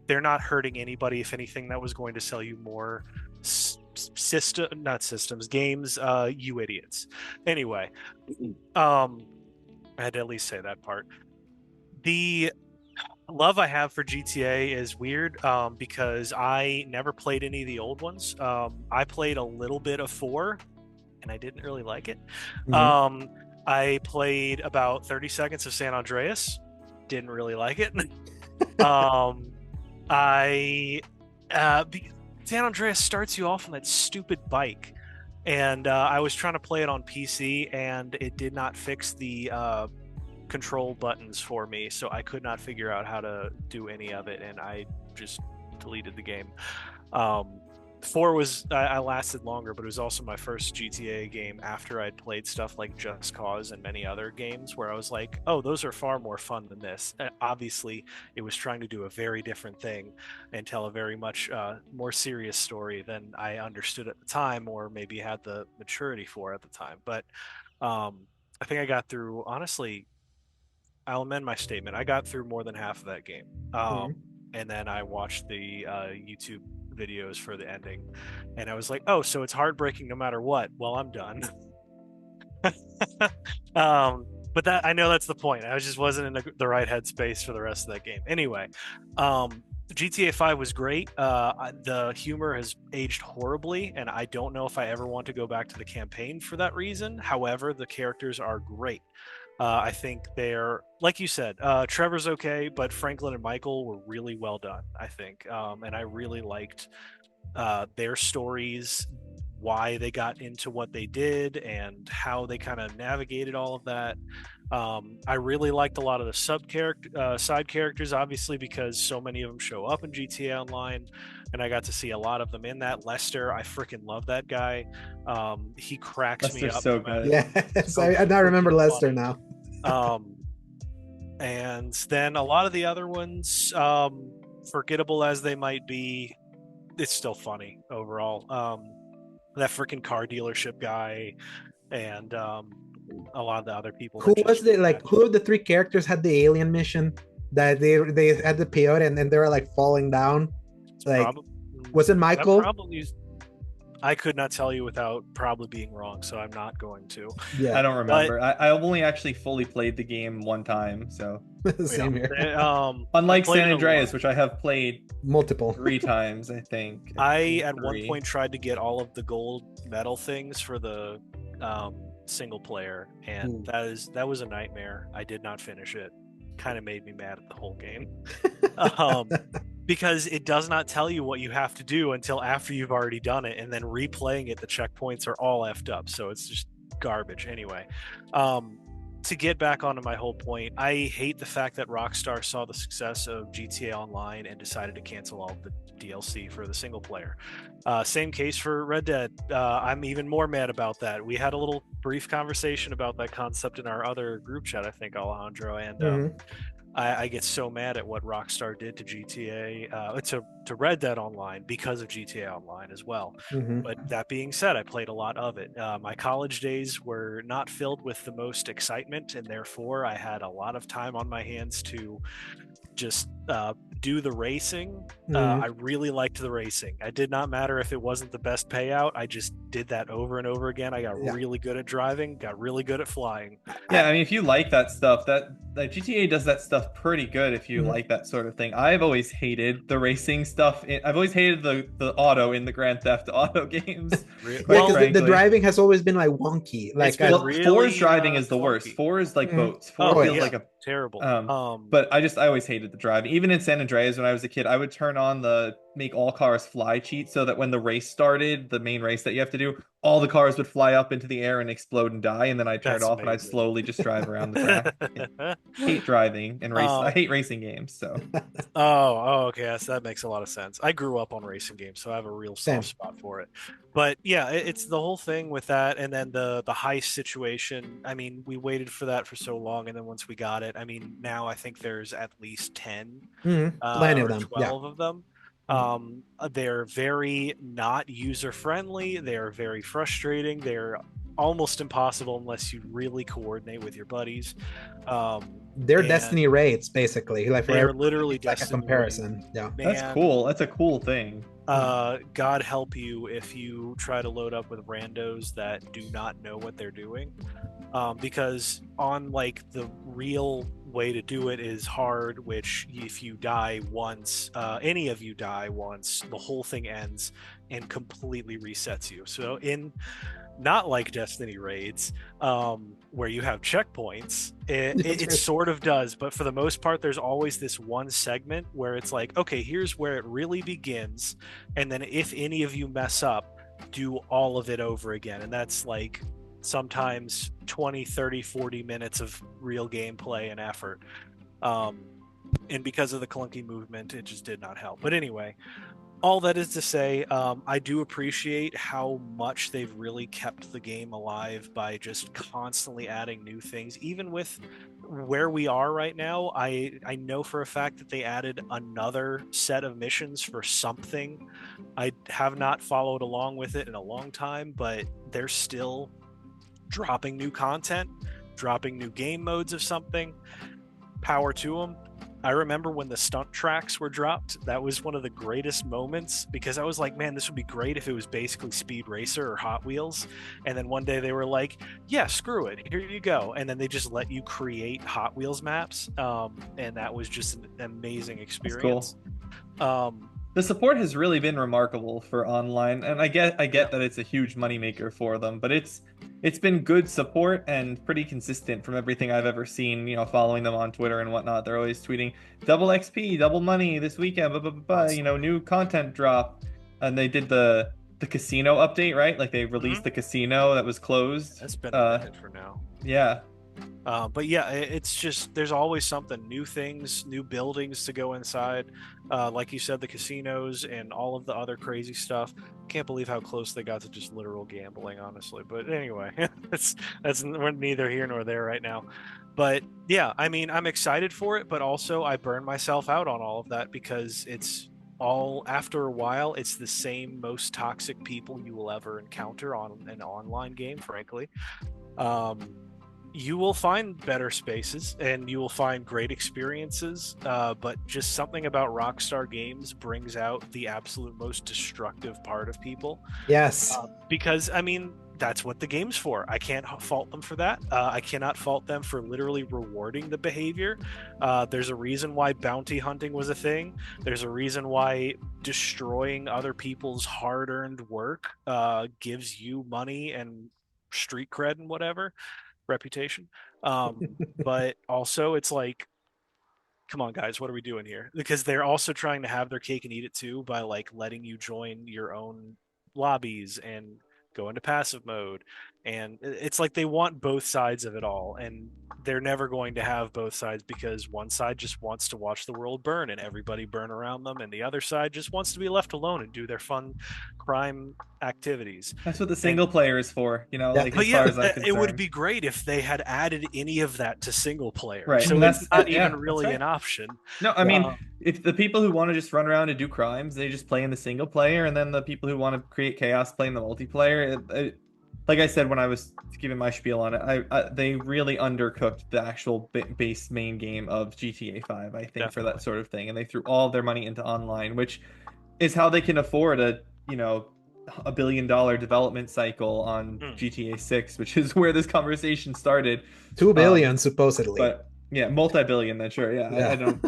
Speaker 2: They're not hurting anybody. If anything, that was going to sell you more not systems, games, you idiots. Anyway, I had to at least say that part. The love I have for GTA is weird because I never played any of the old ones. I played a little bit of 4 and I didn't really like it.
Speaker 1: Mhm.
Speaker 2: I played about 30 seconds of San Andreas, didn't really like it. um, I San Andreas starts you off on that stupid bike, and I was trying to play it on PC, and it did not fix the control buttons for me, so I could not figure out how to do any of it, and I just deleted the game. 4 was I lasted longer, but it was also my first GTA game after I'd played stuff like Just Cause and many other games where I was like, oh, those are far more fun than this. Obviously, it was trying to do a very different thing and tell a very much more serious story than I understood at the time or maybe had the maturity for at the time. But I think I got through, honestly, I'll amend my statement. I got through more than half of that game.
Speaker 1: Mhm.
Speaker 2: And then I watched the YouTube videos for the ending. And I was like, oh, so it's heartbreaking no matter what. Well, I'm done. But that I know that's the point. I just wasn't in the right headspace for the rest of that game. Anyway, GTA 5 was great. The humor has aged horribly, and I don't know if I ever want to go back to the campaign for that reason. However, the characters are great. I think they're, like you said, Trevor's okay, but Franklin and Michael were really well done, I think. And I really liked their stories, why they got into what they did, and how they kind of navigated all of that. I really liked a lot of the side characters, obviously, because so many of them show up in GTA Online, and I got to see a lot of them in that. Lester, I freaking love that guy. He cracks me
Speaker 3: Lester's
Speaker 2: up.
Speaker 3: so good.
Speaker 1: Yes,
Speaker 2: So
Speaker 1: I now remember
Speaker 2: freaking
Speaker 1: Lester
Speaker 2: funny.
Speaker 1: now.
Speaker 2: And then a lot of the other ones, forgettable as they might be, it's still funny overall. That freaking car dealership guy, and a lot of the other people
Speaker 1: Who
Speaker 2: that just
Speaker 1: was the like? Who of the 3 characters had the alien mission that they had the peyote and then they were like falling down? Like,
Speaker 2: probably
Speaker 1: was it
Speaker 2: that
Speaker 1: Michael?
Speaker 2: probably I could not tell you without probably being wrong, so I'm not going to.
Speaker 1: Yeah,
Speaker 3: I don't remember. I've only actually fully played the game one time, so
Speaker 1: same here.
Speaker 3: unlike
Speaker 2: played
Speaker 3: San
Speaker 2: it a
Speaker 3: Andreas,
Speaker 2: lot.
Speaker 3: which I have played
Speaker 1: Multiple.
Speaker 3: 3 times, I think.
Speaker 2: I at one
Speaker 3: 3.
Speaker 2: point tried to get all of the gold medal things for the single player, and that was a nightmare. I did not finish it. Kind of made me mad at the whole game. Because it does not tell you what you have to do until after you've already done it, and then replaying it, the checkpoints are all effed up, so it's just garbage. Anyway, to get back onto my whole point, I hate the fact that Rockstar saw the success of GTA Online and decided to cancel all of the DLC for the single player. Same case for Red Dead. I'm even more mad about that. We had a little brief conversation about that concept in our other group chat, I think, Alejandro, and I get so mad at what Rockstar did to GTA, to Red Dead Online because of GTA Online as well. But that being said, I played a lot of it. My college days were not filled with the most excitement, and therefore I had a lot of time on my hands to just do the racing. I really liked the racing. It did not matter if it wasn't the best payout. I just did that over and over again. I got really good at driving, got really good at flying.
Speaker 3: Yeah, I mean, if you like that stuff, that GTA does that stuff pretty good. If you like that sort of thing, I've always hated the racing stuff. I've always hated the auto in the Grand Theft Auto games.
Speaker 1: Well, the driving has always been like wonky. Like,
Speaker 2: really,
Speaker 3: 4's driving is the worst. 4 is like boats. 4 feels like a
Speaker 2: Terrible.
Speaker 3: But I always hated the driving. Even in San Andreas when I was a kid, I would turn on the make all cars fly cheat so that when the race started, the main race that you have to do, all the cars would fly up into the air and explode and die, and then I'd turn it off and I'd slowly just drive around the track. I hate driving and race. I hate racing games. So.
Speaker 2: Okay. So that makes a lot of sense. I grew up on racing games, so I have a real soft spot for it. But yeah, it's the whole thing with that, and then the heist situation. I mean, we waited for that for so long, and then once we got it, I mean, now I think there's at least 10,
Speaker 1: plenty of them,
Speaker 2: 12 of them. They're very not user friendly. They're very frustrating. They're almost impossible unless you really coordinate with your buddies.
Speaker 1: They're Destiny raids, basically. Like
Speaker 2: they're literally
Speaker 1: like a comparison. Raids. Yeah,
Speaker 3: man, that's cool. That's a cool thing.
Speaker 2: God help you if you try to load up with randos that do not know what they're doing, because on like the real way to do it is hard, which if you die once, any of you die once, the whole thing ends and completely resets you. So in not like Destiny raids, where you have checkpoints, it sort of does, but for the most part there's always this one segment where it's like, okay, here's where it really begins, and then if any of you mess up, do all of it over again. And that's like sometimes 20, 30, 40 minutes of real gameplay and effort, and because of the clunky movement, it just did not help. But anyway, all that is to say, I do appreciate how much they've really kept the game alive by just constantly adding new things. Even with where we are right now, I know for a fact that they added another set of missions for something. I have not followed along with it in a long time, but they're still dropping new content, dropping new game modes of something. Power to them. I remember when the stunt tracks were dropped, that was one of the greatest moments, because I was like, man, this would be great if it was basically Speed Racer or Hot Wheels. And then one day they were like, yeah, screw it, here you go. And then they just let you create Hot Wheels maps. And that was just an amazing experience.
Speaker 3: That's cool. The support has really been remarkable for online, and I get that it's a huge moneymaker for them, but it's been good support and pretty consistent from everything I've ever seen. You know, following them on Twitter and whatnot, they're always tweeting double XP, double money this weekend, blah, blah, blah, blah, you know, new content drop. And they did the casino update, right? Like they released the casino that was closed.
Speaker 2: That's been a minute for now.
Speaker 3: Yeah.
Speaker 2: But yeah, it's just, there's always something, new things, new buildings to go inside. Like you said, the casinos and all of the other crazy stuff. Can't believe how close they got to just literal gambling, honestly. But anyway, that's neither here nor there right now. But yeah, I mean, I'm excited for it, but also I burn myself out on all of that because it's all, after a while, it's the same most toxic people you will ever encounter on an online game, frankly. You will find better spaces and you will find great experiences, but just something about Rockstar Games brings out the absolute most destructive part of people.
Speaker 1: Yes.
Speaker 2: Because, I mean, that's what the game's for. I can't fault them for that. I cannot fault them for literally rewarding the behavior. There's a reason why bounty hunting was a thing. There's a reason why destroying other people's hard-earned work gives you money and street cred and whatever. Reputation. But also it's like, come on guys, what are we doing here? Because they're also trying to have their cake and eat it too by like letting you join your own lobbies and go into passive mode, and it's like they want both sides of it all, and they're never going to have both sides because one side just wants to watch the world burn and everybody burn around them, and the other side just wants to be left alone and do their fun crime activities.
Speaker 3: That's what the single player is for, you know.
Speaker 2: Yeah.
Speaker 3: Like,
Speaker 2: but
Speaker 3: as
Speaker 2: yeah,
Speaker 3: far as I'm concerned,
Speaker 2: it would be great if they had added any of that to single player.
Speaker 3: Right.
Speaker 2: So that's not even really an option.
Speaker 3: No, I mean, if the people who want to just run around and do crimes, they just play in the single player, and then the people who want to create chaos play in the multiplayer. Like I said when I was giving my spiel on it, they really undercooked the actual base main game of GTA 5, I think. Definitely. For that sort of thing, and they threw all their money into online, which is how they can afford a $1 billion development cycle on GTA 6, which is where this conversation started.
Speaker 1: 2 billion supposedly,
Speaker 3: but yeah, multi-billion. Then sure, yeah. I don't.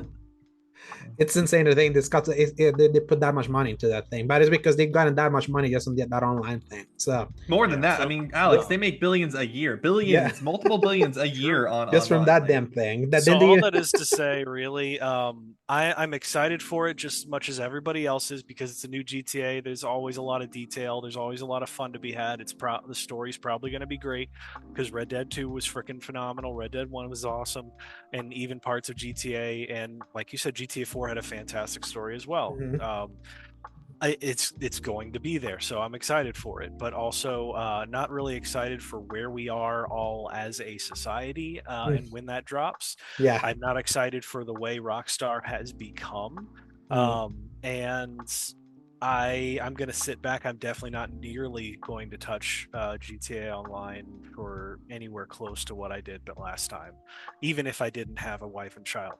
Speaker 1: It's insane to think they put that much money into that thing, but it's because they've gotten that much money just on that online thing. So
Speaker 3: More than that,
Speaker 2: so,
Speaker 3: I mean, Alex,
Speaker 1: yeah.
Speaker 3: they make billions a year,
Speaker 1: Yeah,
Speaker 3: multiple billions a year on
Speaker 1: just from
Speaker 3: online.
Speaker 1: that
Speaker 3: Like,
Speaker 1: damn thing. That
Speaker 2: So
Speaker 1: then
Speaker 2: all
Speaker 1: they
Speaker 2: that is to say, really, I'm excited for it just as much as everybody else is because it's a new GTA. There's always a lot of detail. There's always a lot of fun to be had. The story's probably going to be great because Red Dead 2 was freaking phenomenal. Red Dead 1 was awesome, and even parts of GTA. And like you said, GTA 4 had a fantastic story as well.
Speaker 1: Mhm.
Speaker 2: It's going to be there, so I'm excited for it, but also not really excited for where we are all as a society and when that drops.
Speaker 1: Yeah.
Speaker 2: I'm not excited for the way Rockstar has become,
Speaker 1: Mm.
Speaker 2: and I'm going to sit back. I'm definitely not nearly going to touch GTA Online for anywhere close to what I did but last time, even if I didn't have a wife and child.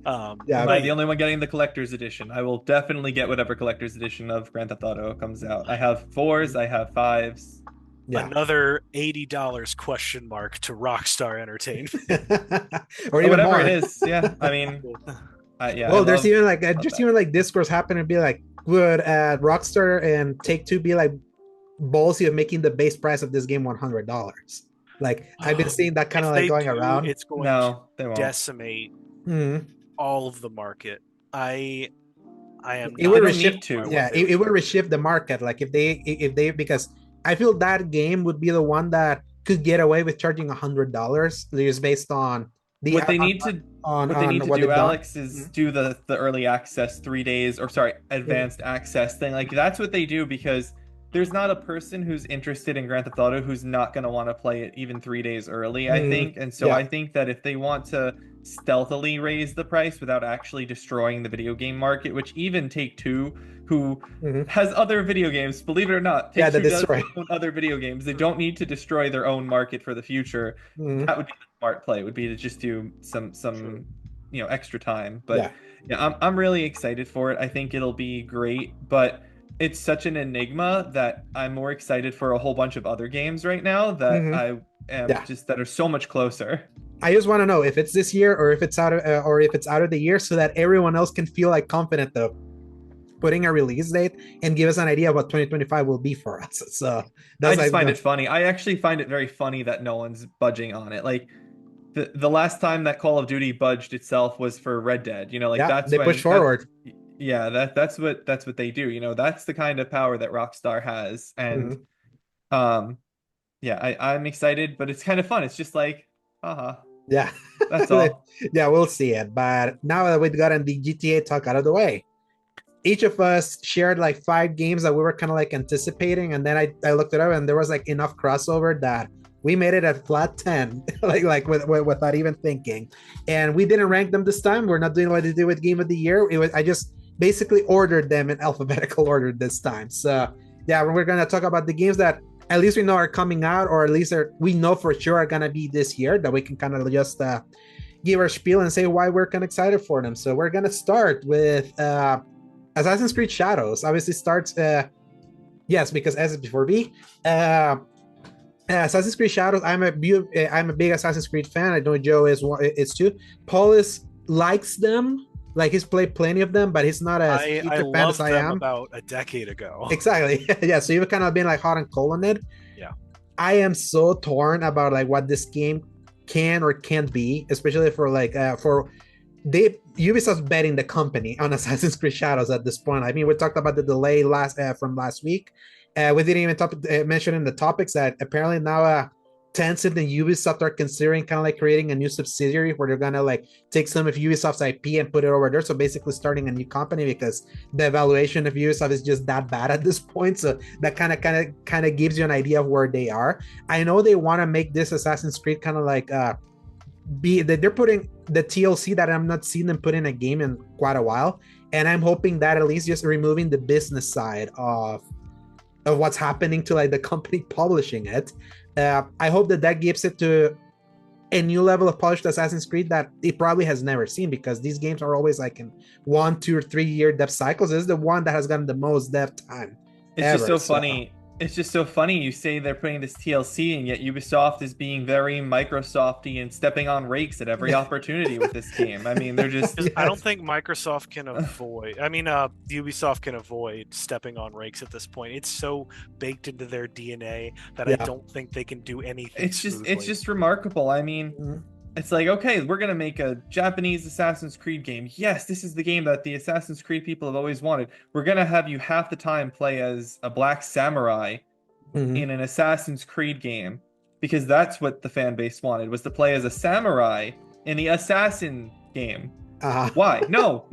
Speaker 1: Yeah,
Speaker 3: am I
Speaker 2: But
Speaker 3: the only one getting the collector's edition? I will definitely get whatever collector's edition of Grand Theft Auto comes out. I have 4s, I have 5s.
Speaker 1: yeah.
Speaker 2: another $80 question mark to Rockstar Entertainment.
Speaker 1: Or even
Speaker 3: Whatever it
Speaker 1: more.
Speaker 3: is, yeah. I mean, yeah, I
Speaker 1: Well, there's
Speaker 3: love,
Speaker 1: even like
Speaker 3: love
Speaker 1: just
Speaker 3: that.
Speaker 1: even like discourse happen and be like, would Rockstar and Take Two be like ballsy of making the base price of this game $100? Like I've been seeing that kind
Speaker 2: If
Speaker 1: of like
Speaker 2: they
Speaker 1: going
Speaker 2: do,
Speaker 1: around.
Speaker 2: it's going to
Speaker 3: No, they won't.
Speaker 2: decimate
Speaker 1: Mhm.
Speaker 2: all of the market. I am
Speaker 1: It
Speaker 2: not
Speaker 1: would
Speaker 3: They don't
Speaker 1: reshift.
Speaker 3: need
Speaker 2: by
Speaker 3: to.
Speaker 2: what
Speaker 1: Yeah,
Speaker 2: they would
Speaker 1: it would
Speaker 2: do.
Speaker 1: reshift the market. Like if they because I feel that game would be the one that could get away with charging $100 just based on the
Speaker 3: What they need to what they need
Speaker 1: on
Speaker 3: to
Speaker 1: what
Speaker 3: do,
Speaker 1: they've done.
Speaker 3: Alex, is
Speaker 1: Mhm.
Speaker 3: do the early access 3 days, or sorry, advanced access thing. Like that's what they do because there's not a person who's interested in Grand Theft Auto who's not going to want to play it even 3 days early, I
Speaker 1: Mhm.
Speaker 3: think. And so
Speaker 1: Yeah.
Speaker 3: I think that if they want to stealthily raise the price without actually destroying the video game market, which even Take Two, who
Speaker 1: Mhm.
Speaker 3: has other video games, believe it or not,
Speaker 1: Yeah,
Speaker 3: Take
Speaker 1: the
Speaker 3: Two does
Speaker 1: destroy.
Speaker 3: own other video games. They don't need to destroy their own market for the future.
Speaker 1: Mhm.
Speaker 3: That would be the smart play, would be to just do
Speaker 2: True.
Speaker 3: some extra time. But
Speaker 1: Yeah.
Speaker 3: yeah, I'm really excited for it. I think it'll be great, but it's such an enigma that I'm more excited for a whole bunch of other games right now that
Speaker 1: Mhm.
Speaker 3: I am
Speaker 1: Yeah.
Speaker 3: just that are so much closer.
Speaker 1: I just want to know if it's this year or if it's out of the year, so that everyone else can feel like confident though putting a release date and give us an idea of what 2025 will be for us. So
Speaker 3: I
Speaker 1: that's
Speaker 3: just
Speaker 1: like
Speaker 3: find it funny. I actually find it very funny that no one's budging on it. Like the last time that Call of Duty budged itself was for Red Dead. Like
Speaker 1: yeah,
Speaker 3: that's
Speaker 1: they push
Speaker 3: when that
Speaker 1: forward.
Speaker 3: yeah, that's what they do. That's the kind of power that Rockstar has. And
Speaker 1: Mhm.
Speaker 3: um yeah, I'm excited, but it's kind of fun. It's just like, haha,
Speaker 1: Yeah.
Speaker 3: that's all.
Speaker 1: Yeah, we'll see it. But now that we've gotten the GTA talk out of the way, each of us shared like 5 games that we were kind of like anticipating. And then I looked it up and there was like enough crossover that we made it at flat 10, without even thinking. And we didn't rank them this time. We're not doing what they do with Game of the Year. I just basically ordered them in alphabetical order this time. So yeah, we're gonna talk about the games that at least we know are coming out, or at least we know for sure are gonna be this year, that we can kind of just give our spiel and say why we're kind of excited for them. So we're gonna start with Assassin's Creed Shadows. Obviously starts yes, because S is before B. Assassin's Creed Shadows. I'm a big Assassin's Creed fan. I know Joe is too. Paul likes them. Like he's played plenty of them, but he's not as huge
Speaker 2: I
Speaker 1: a fan as
Speaker 2: loved
Speaker 1: I
Speaker 2: them
Speaker 1: am.
Speaker 2: about a decade ago.
Speaker 1: Exactly. Yeah. So you've kind of been like hot and cold on it.
Speaker 2: Yeah.
Speaker 1: I am so torn about like what this game can or can't be, especially for like for Ubisoft's betting the company on Assassin's Creed Shadows at this point. I mean, we talked about the delay from last week. We didn't even mention in the topics that apparently now Tencent and Ubisoft are considering kind of like creating a new subsidiary where they're gonna like take some of Ubisoft's IP and put it over there. So basically starting a new company, because the valuation of Ubisoft is just that bad at this point. So that kind of gives you an idea of where they are. I know they want to make this Assassin's Creed kind of like be that they're putting the TLC that I'm not seeing them put in a game in quite a while, and I'm hoping that at least just removing the business side of what's happening to like the company publishing it. I hope that gives it to a new level of polished Assassin's Creed that it probably has never seen, because these games are always like in 1, 2, or 3 year dev cycles. This is the one that has gotten the most dev time
Speaker 3: It's just
Speaker 1: ever.
Speaker 3: so
Speaker 1: So
Speaker 3: funny. It's just so funny you say they're putting this TLC, and yet Ubisoft is being very Microsofty and stepping on rakes at every opportunity with this game. I mean, they're just...
Speaker 2: Yes. I don't think Microsoft can avoid... Ubisoft can avoid stepping on rakes at this point. It's so baked into their DNA that I don't think they can do anything
Speaker 3: It's just remarkable. I mean... It's like, okay, we're going to make a Japanese Assassin's Creed game. Yes, this is the game that the Assassin's Creed people have always wanted. We're going to have you half the time play as a black samurai in an Assassin's Creed game, because that's what the fan base wanted, was to play as a samurai in the Assassin game. Why? No,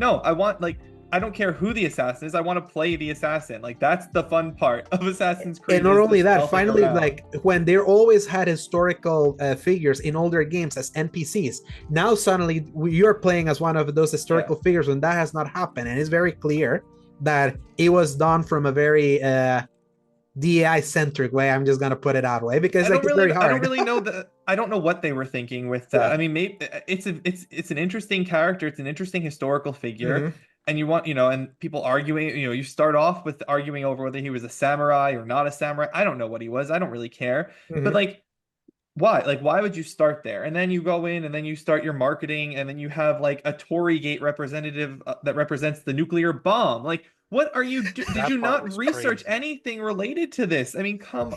Speaker 3: I don't care who the assassin is. I want to play the assassin. Like, that's the fun part of Assassin's Creed.
Speaker 1: And not only that, finally, like, when they always had historical figures in older games as NPCs, now suddenly you're playing as one of those historical figures when that has not happened. And it's very clear that it was done from a very DEI-centric way. I'm just going to put it that way, because it's very hard.
Speaker 3: I don't really know I don't know what they were thinking with that. I mean, maybe it's an interesting character. It's an interesting historical figure. And you want, and people arguing, you start off with arguing over whether he was a samurai or not a samurai. I don't know what he was. I don't really care. But like, why? Like, why would you start there? And then you go in and then you start your marketing, and then you have like a Tory Gate representative that represents the nuclear bomb. Like, what are you did you not research anything related to this? I mean, come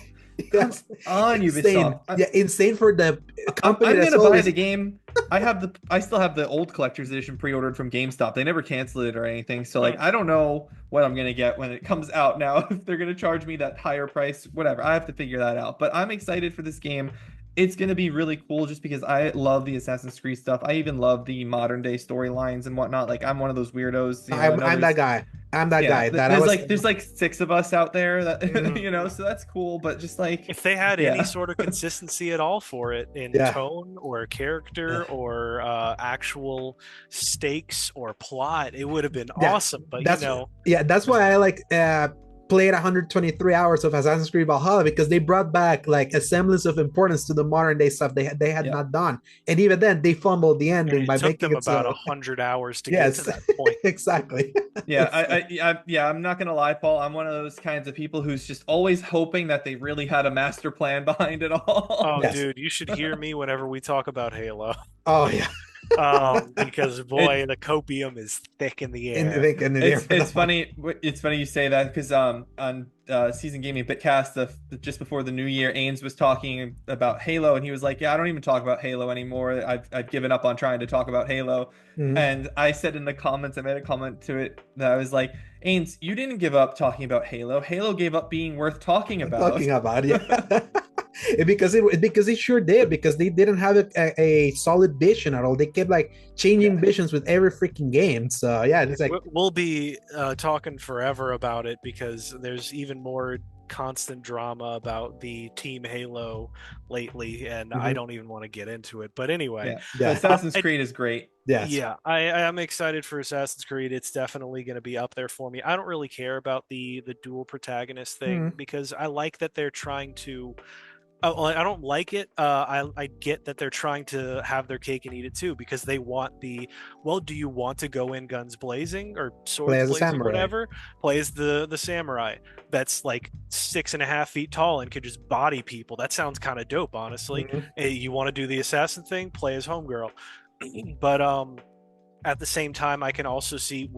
Speaker 3: on, Ubisoft.
Speaker 1: Insane for the company.
Speaker 3: I'm gonna buy the game. I still have the old collector's edition pre-ordered from GameStop. They never canceled it or anything. So like, I don't know what I'm gonna get when it comes out now. If they're gonna charge me that higher price, whatever. I have to figure that out. But I'm excited for this game. It's going to be really cool just because I love the Assassin's Creed stuff. I even love the modern day storylines and whatnot. Like, I'm one of those weirdos.
Speaker 1: I'm that guy. I'm that guy.
Speaker 3: There's like 6 of us out there that, so that's cool. But just like,
Speaker 2: if they had any sort of consistency at all for it in tone or character or actual stakes or plot, it would have been awesome. But
Speaker 1: that's why I like played 123 hours of Assassin's Creed Valhalla, because they brought back like a semblance of importance to the modern day stuff they had not done, and even then they fumbled the ending by making it
Speaker 2: about 100 hours to get to that point.
Speaker 1: Exactly.
Speaker 3: I'm not gonna lie, Paul. I'm one of those kinds of people who's just always hoping that they really had a master plan behind it all.
Speaker 2: Dude, you should hear me whenever we talk about Halo.
Speaker 1: Oh yeah.
Speaker 2: Because boy, the copium is thick in the air.
Speaker 3: It's funny you say that, because on Season Gaming Bitcast just before the new year, Ains was talking about Halo, and he was like, I don't even talk about Halo anymore. I've given up on trying to talk about Halo. And I said in the comments, I made a comment to it that I was like, Ains, you didn't give up talking about Halo. Halo gave up being worth talking about.
Speaker 1: Because it sure did, because they didn't have a solid vision at all. They kept like changing visions with every freaking game. So it's like,
Speaker 2: we'll be talking forever about it, because there's even more constant drama about the Team Halo lately, and I don't even want to get into it. But anyway,
Speaker 3: Assassin's Creed is great.
Speaker 2: I am excited for Assassin's Creed. It's definitely going to be up there for me. I don't really care about the dual protagonist thing, because I like that they're trying to I don't like it. I get that they're trying to have their cake and eat it too, because they want do you want to go in guns blazing or swords blazing, whatever? Play as the samurai that's like 6.5 feet tall and could just body people. That sounds kind of dope, honestly. You want to do the assassin thing? Play as homegirl. But at the same time, I can also see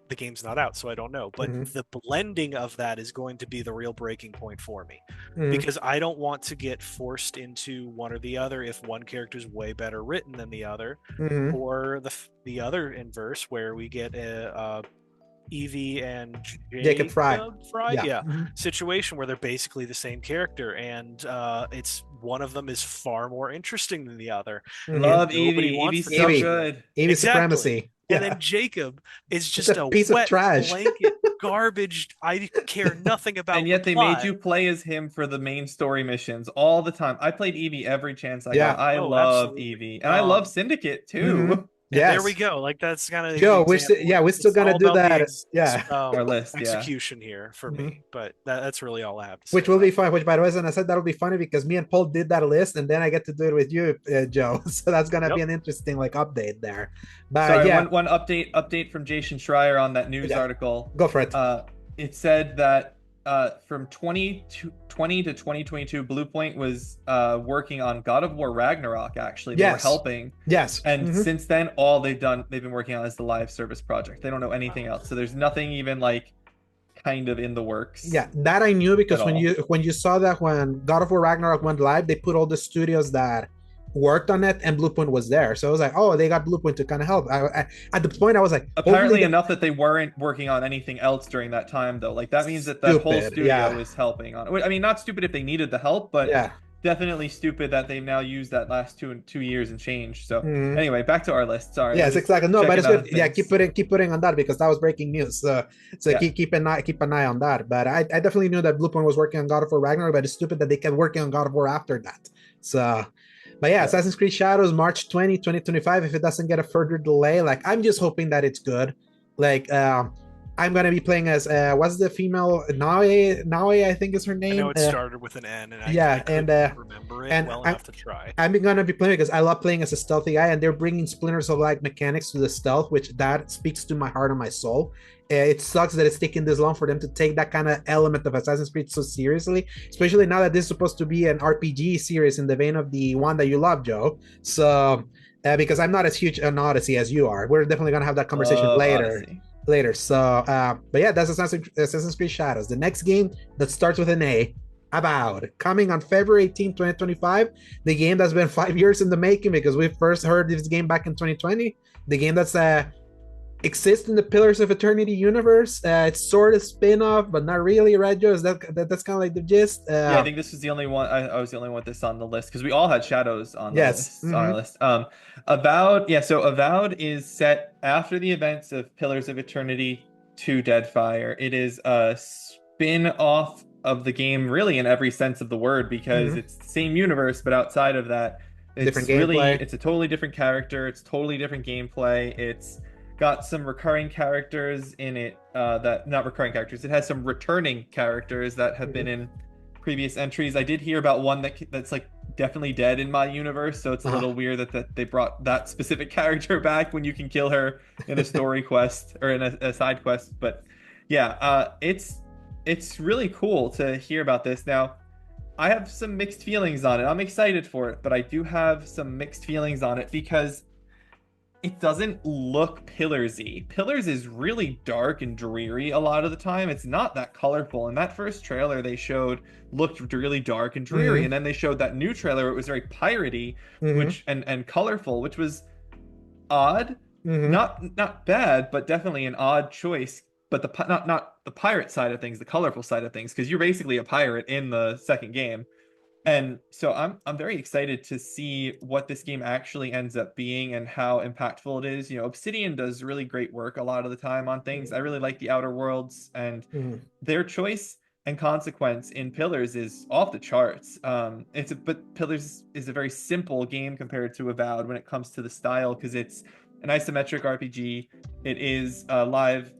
Speaker 2: the game's not out, so I don't know, but the blending of that is going to be the real breaking point for me, because I don't want to get forced into one or the other if one character is way better written than the other, or the other inverse, where we get a Evie and Jacob Fry situation where they're basically the same character, and it's one of them is far more interesting than the other.
Speaker 3: Love Evie. Evie's so good.
Speaker 1: Evie supremacy.
Speaker 2: And then Jacob is just a piece of trash, blanket, garbage. I care nothing about.
Speaker 3: And yet they made you play as him for the main story missions all the time. I played Evie every chance I got. I love Evie, and I love Syndicate too.
Speaker 2: There we go. Like, that's kind of
Speaker 1: we're still gonna do that.
Speaker 3: Our list
Speaker 2: execution here for me, but that's really all I have to say.
Speaker 1: Which will be fun. Which, by the way, as I said, that'll be funny because me and Paul did that list, and then I get to do it with you, Joe. So that's gonna be an interesting update there. But
Speaker 3: one update from Jason Schreier on that news article.
Speaker 1: Go for it.
Speaker 3: It said that from 2020 to 2022, Bluepoint was working on God of War Ragnarok. Actually, they were helping.
Speaker 1: Yes.
Speaker 3: And since then, all they've been working on is the live service project. They don't know anything else. So there's nothing even like kind of in the works.
Speaker 1: Yeah, that I knew because when you saw that when God of War Ragnarok went live, they put all the studios that worked on it, and Bluepoint was there. So I was like, oh, they got Bluepoint to kind of help. At the point, I was like,
Speaker 3: apparently enough that they weren't working on anything else during that time, though. Like that means that whole studio is helping on it. I mean, not stupid if they needed the help, but definitely stupid that they've now used that last 2 years and change. So anyway, back to our list. Sorry.
Speaker 1: Yes, exactly. No, but it's good. Yeah, keep putting on that because that was breaking news. So keep an eye on that. But I definitely knew that Bluepoint was working on God of War Ragnarok, but it's stupid that they kept working on God of War after that. So. But yeah, Assassin's Creed Shadows, March 20, 2025. If it doesn't get a further delay, like I'm just hoping that it's good. Like I'm gonna be playing as what's the female Nae, I think is her name.
Speaker 2: I know it started with an N, and I couldn't remember it well enough to try.
Speaker 1: I'm gonna be playing because I love playing as a stealthy guy, and they're bringing splinters of like mechanics to the stealth, which that speaks to my heart and my soul. It sucks that it's taking this long for them to take that kind of element of Assassin's Creed so seriously, especially now that this is supposed to be an RPG series in the vein of the one that you love, Joe. So, because I'm not as huge an Odyssey as you are, we're definitely gonna have that conversation later. So, but yeah, that's Assassin's Creed Shadows. The next game that starts with an A, Avowed, coming on February 18, 2025. The game that's been 5 years in the making because we first heard this game back in 2020. The game that's exists in the Pillars of Eternity universe. It's sort of spin-off, but not really, right, Joe? That's kind of like the gist.
Speaker 3: Yeah, I think this was the only one. I was the only one with this on the list because we all had Shadows on the list, on our list. Avowed, so Avowed is set after the events of Pillars of Eternity 2 Deadfire. It is a spin-off of the game, really, in every sense of the word, because it's the same universe, but outside of that, it's it's a totally different character. It's totally different gameplay. It's got some recurring characters in it not recurring characters. It has some returning characters that have been in previous entries. I did hear about one that's like definitely dead in my universe, so it's a little weird that they brought that specific character back when you can kill her in a story quest or in a side quest. But yeah, it's really cool to hear about this. Now, I have some mixed feelings on it. I'm excited for it, but I do have some mixed feelings on it because it doesn't look Pillars-y. Pillars is really dark and dreary a lot of the time. It's not that colorful. And that first trailer they showed looked really dark and dreary. And then they showed that new trailer. It was very piratey, which and colorful, which was odd. Not bad, but definitely an odd choice. But not the pirate side of things, the colorful side of things, because you're basically a pirate in the second game. And so I'm very excited to see what this game actually ends up being and how impactful it is. You know, Obsidian does really great work a lot of the time on things. I really like the Outer Worlds, and their choice and consequence in Pillars is off the charts. But Pillars is a very simple game compared to Avowed when it comes to the style, because it's an isometric RPG. It is a live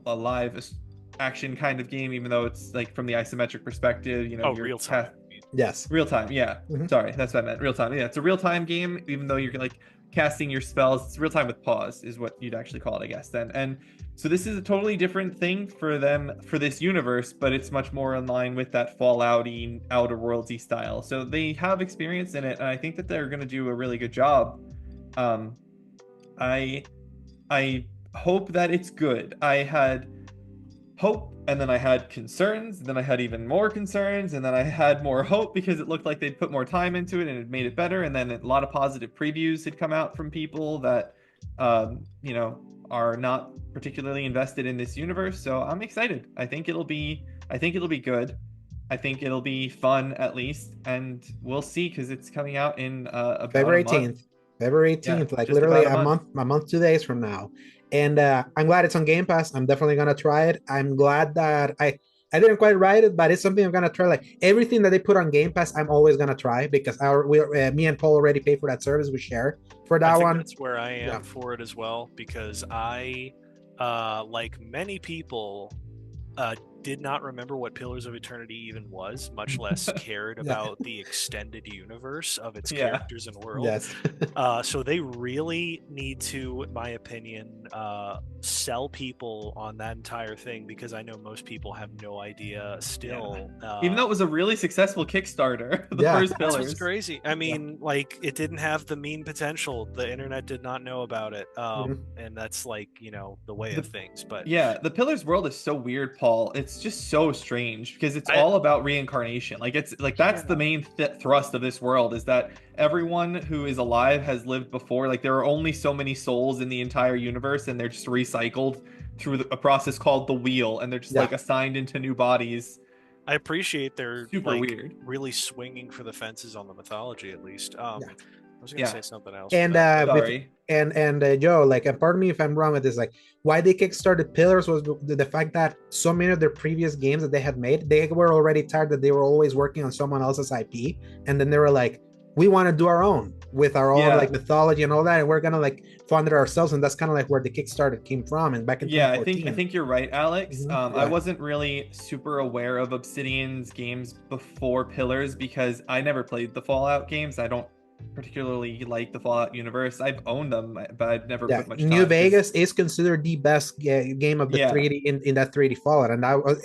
Speaker 3: live action kind of game, even though it's like from the isometric perspective, you know.
Speaker 2: Real time.
Speaker 1: Yes,
Speaker 3: real time. Yeah, sorry, that's what I meant. Real time. Yeah, it's a real time game, even though you're like casting your spells. It's real time with pause, is what you'd actually call it, I guess. Then, and so this is a totally different thing for them for this universe, but it's much more in line with that Fallout-y, Outer Worlds-y style. So they have experience in it, and I think that they're going to do a really good job. I hope that it's good. I had hope, and then I had concerns, and then I had even more concerns, and then I had more hope because it looked like they'd put more time into it and it made it better. And then a lot of positive previews had come out from people that you know, are not particularly invested in this universe. So I'm excited. I think it'll be good. I think it'll be fun, at least, and we'll see, because it's coming out in
Speaker 1: February 18th. February 18th, like literally a month, 2 days from now. And I'm glad it's on Game Pass. I'm definitely gonna try it. I'm glad that I didn't quite write it, but it's something I'm gonna try. Like everything that they put on Game Pass, I'm always gonna try, because me and Paul already pay for that service. We share for that one.
Speaker 2: That's where I am for it as well, because I, like many people, did not remember what Pillars of Eternity even was, much less cared about the extended universe of its characters and world.
Speaker 1: Yes.
Speaker 2: So they really need to, in my opinion, sell people on that entire thing, because I know most people have no idea still.
Speaker 3: Even though it was a really successful Kickstarter, the first Pillars.
Speaker 2: That's what's crazy. I mean, like, it didn't have the meme potential. The internet did not know about it. And that's like, you know, the way of things. But
Speaker 3: yeah, the Pillars world is so weird, Paul. It's just so strange because it's all about reincarnation. Like, it's like that's the main thrust of this world, is that everyone who is alive has lived before. Like, there are only so many souls in the entire universe, and they're just recycled through a process called the wheel, and they're just like assigned into new bodies.
Speaker 2: I appreciate they're
Speaker 3: super weird,
Speaker 2: really swinging for the fences on the mythology, at least. I was gonna say something else.
Speaker 1: And
Speaker 3: sorry.
Speaker 1: And Joe, like, and pardon me if I'm wrong with this, like, why they kickstarted Pillars was the fact that so many of their previous games that they had made, they were already tired that they were always working on someone else's IP, and then they were like, we want to do our own with our own like mythology and all that, and we're gonna like fund it ourselves. And that's kind of like where the Kickstarter came from. And back in 2014.
Speaker 3: I think you're right, Alex. I wasn't really super aware of Obsidian's games before Pillars because I never played the Fallout games. I don't particularly like the Fallout universe. I've owned them, but I've never put much time.
Speaker 1: New Vegas is considered the best game of the 3D in that 3D Fallout,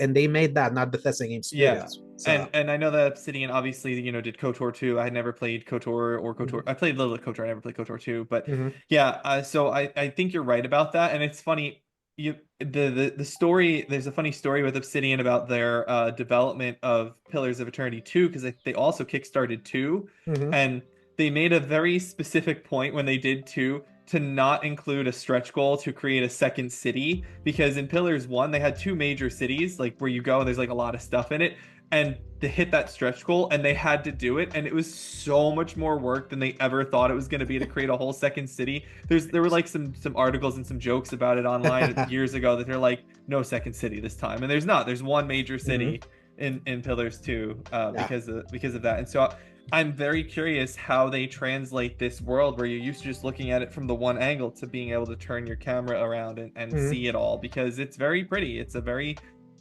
Speaker 1: and they made that, not Bethesda Game Studios.
Speaker 3: So. And I know that Obsidian obviously, you know, did KOTOR 2. I had never played KOTOR or KOTOR. I played a little of KOTOR. I never played KOTOR 2, but so I think you're right about that. And it's funny, the story, there's a funny story with Obsidian about their development of Pillars of Eternity 2, because they also kickstarted 2, and they made a very specific point when they did 2 to not include a stretch goal to create a second city, because in Pillars 1 they had 2 major cities, like where you go and there's like a lot of stuff in it, and they hit that stretch goal and they had to do it, and it was so much more work than they ever thought it was going to be to create a whole second city. There were like some articles and some jokes about it online years ago that they're like, no second city this time, and there's one major city in Pillars 2 because of that. And so I'm very curious how they translate this world where you're used to just looking at it from the one angle to being able to turn your camera around and see it all, because it's very pretty. It's a very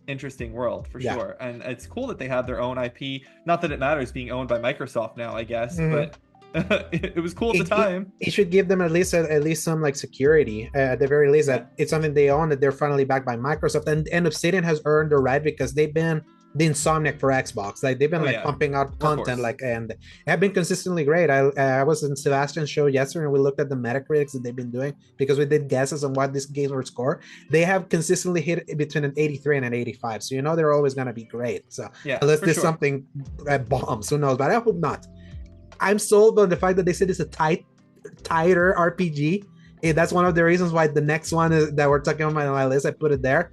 Speaker 3: interesting world for sure. And it's cool that they have their own IP. Not that it matters being owned by Microsoft now, I guess, but it was cool at the time.
Speaker 1: It should give them at least some like security, at the very least, that it's something they own, that they're finally backed by Microsoft. And Obsidian has earned the right because they've been the Insomniac for Xbox. Like, they've been pumping out content, like, and have been consistently great. I was in Sebastian's show yesterday, and we looked at the Metacritics that they've been doing, because we did guesses on what these games would score. They have consistently hit between an 83 and an 85, so you know they're always going to be great. So unless there's something bombs, who knows? But I hope not. I'm sold on the fact that they said it's a tighter RPG. That's one of the reasons why the next one that we're talking about on my list, I put it there.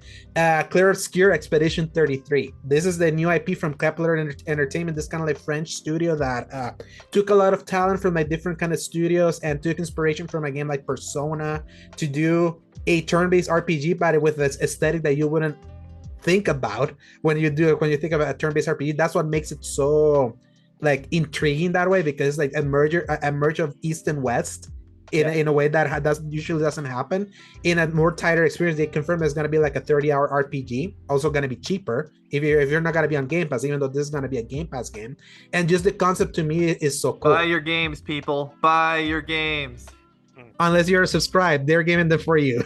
Speaker 1: Clear Obscure Expedition 33. This is the new IP from Kepler Entertainment, this kind of like French studio that took a lot of talent from like different kind of studios and took inspiration from a game like Persona to do a turn-based RPG, but with this aesthetic that you wouldn't think about when you think about a turn-based RPG. That's what makes it so like intriguing that way, because it's like a merge of East and West in a way that usually doesn't happen. In a more tighter experience, they confirm it's going to be like a 30-hour RPG, also going to be cheaper if you're not going to be on Game Pass, even though this is going to be a Game Pass game. And just the concept to me is so cool.
Speaker 3: Buy your games, people. Buy your games.
Speaker 1: Unless you're subscribed, they're giving them for you.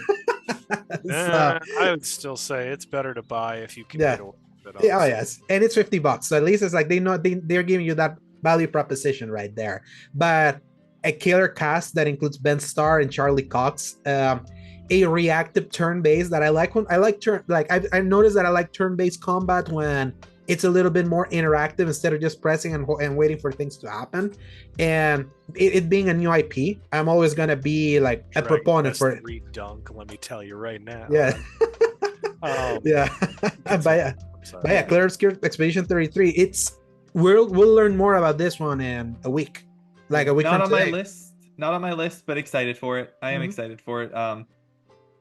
Speaker 2: I would still say it's better to buy if you can get away with it.
Speaker 1: Oh yes, and it's $50, so at least it's like they know they're giving you that value proposition right there. But a killer cast that includes Ben Starr and Charlie Cox, a reactive turn-based that I like. I noticed that I like turn-based combat when it's a little bit more interactive instead of just pressing and waiting for things to happen. And it being a new IP, I'm always gonna be like a proponent for it.
Speaker 2: Dunk, let me tell you right now.
Speaker 1: Yeah. But yeah, Clear Obscure Expedition 33. We'll learn more about this one in a week. Like a week
Speaker 3: not
Speaker 1: from
Speaker 3: on
Speaker 1: today.
Speaker 3: my list, not on my list, but excited for it. I am excited for it.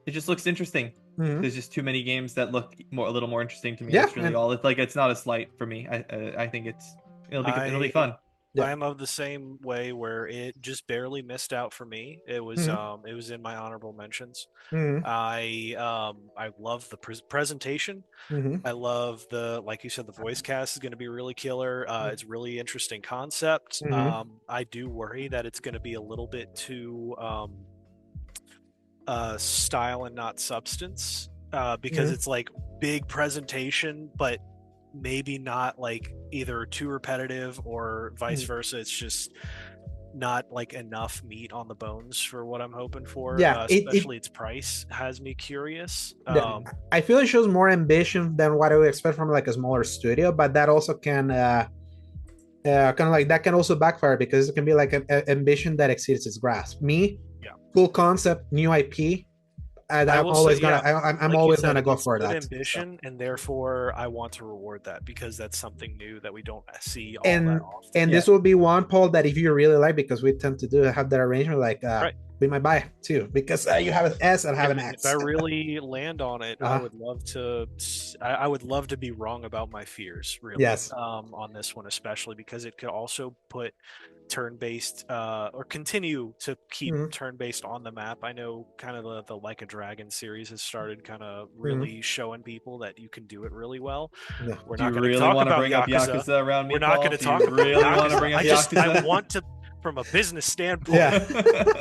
Speaker 3: It just looks interesting. There's just too many games that look a little more interesting to me. That's really all. It's not a slight for me. I think it'll be fun.
Speaker 1: Yeah.
Speaker 2: I am of the same way where it just barely missed out for me. It was in my honorable mentions.
Speaker 1: Mm-hmm.
Speaker 2: I love the presentation.
Speaker 1: Mm-hmm.
Speaker 2: I love like you said, the voice cast is going to be really killer. It's a really interesting concept.
Speaker 1: Mm-hmm.
Speaker 2: I do worry that it's going to be a little bit too style and not substance, because
Speaker 1: Mm-hmm.
Speaker 2: it's like big presentation, but maybe not like either too repetitive or vice versa. It's just not like enough meat on the bones for what I'm hoping for.
Speaker 1: Yeah,
Speaker 2: Especially its price has me curious.
Speaker 1: I feel it shows more ambition than what I would expect from like a smaller studio, but that also can kind of like that can also backfire because it can be like an ambition that exceeds its grasp. Me,
Speaker 2: Yeah.
Speaker 1: cool concept, new IP. And
Speaker 2: I
Speaker 1: I'm
Speaker 2: will say,
Speaker 1: always gonna,
Speaker 2: yeah,
Speaker 1: I'm
Speaker 2: like you
Speaker 1: always
Speaker 2: said,
Speaker 1: gonna go
Speaker 2: it's
Speaker 1: for
Speaker 2: good
Speaker 1: that.
Speaker 2: ambition, and therefore I want to reward that because that's something new that we don't see all
Speaker 1: And
Speaker 2: that often.
Speaker 1: and this will be one, Paul, that if you really like, because we tend to do have that arrangement, like
Speaker 2: Right.
Speaker 1: we might buy too, because you have an S and have an
Speaker 2: If
Speaker 1: X.
Speaker 2: I really land on it, I
Speaker 1: Uh-huh.
Speaker 2: would love to. I would love to be wrong about my fears, really.
Speaker 1: Yes.
Speaker 2: On this one, especially because it could also put turn-based or continue to keep turn-based on the map. I know kind of the Like a Dragon series has started kind of really showing people that you can do it really well.
Speaker 1: No.
Speaker 2: We're
Speaker 3: Do
Speaker 2: not
Speaker 3: you
Speaker 2: going to
Speaker 3: really
Speaker 2: talk
Speaker 3: want to
Speaker 2: about
Speaker 3: bring up
Speaker 2: Yakuza.
Speaker 3: Yakuza around me,
Speaker 2: We're not going to
Speaker 3: Do
Speaker 2: talk
Speaker 3: you
Speaker 2: about
Speaker 3: really
Speaker 2: Yakuza.
Speaker 3: want to bring up Yakuza?
Speaker 2: I want to, from a business standpoint,
Speaker 1: Yeah.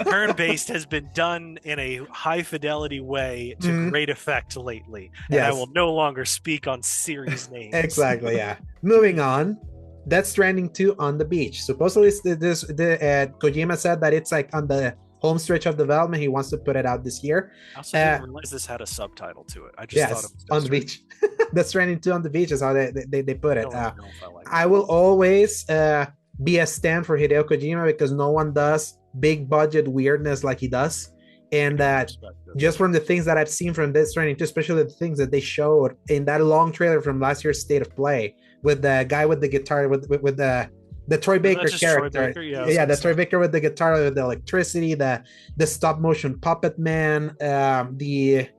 Speaker 2: turn-based has been done in a high-fidelity way to great effect lately, and
Speaker 1: Yes.
Speaker 2: I will no longer speak on series names.
Speaker 1: Exactly. Yeah. Moving on. Death Stranding 2 on the beach. Supposedly, Kojima said that it's like on the home stretch of development. He wants to put it out this year.
Speaker 2: I also didn't realize this had a subtitle to it. I just thought it was
Speaker 1: on the beach. Death Stranding 2 on the beach is how they put it.
Speaker 2: I don't really know if I like
Speaker 1: I will always be a stand for Hideo Kojima because no one does big budget weirdness like he does. And that just from the things that I've seen from Death Stranding 2, especially the things that they showed in that long trailer from last year's State of Play with the guy with the guitar, with the Troy Baker character.
Speaker 2: Troy Baker?
Speaker 1: Yeah, the Troy Baker with the guitar, with the electricity, the stop motion puppet man, the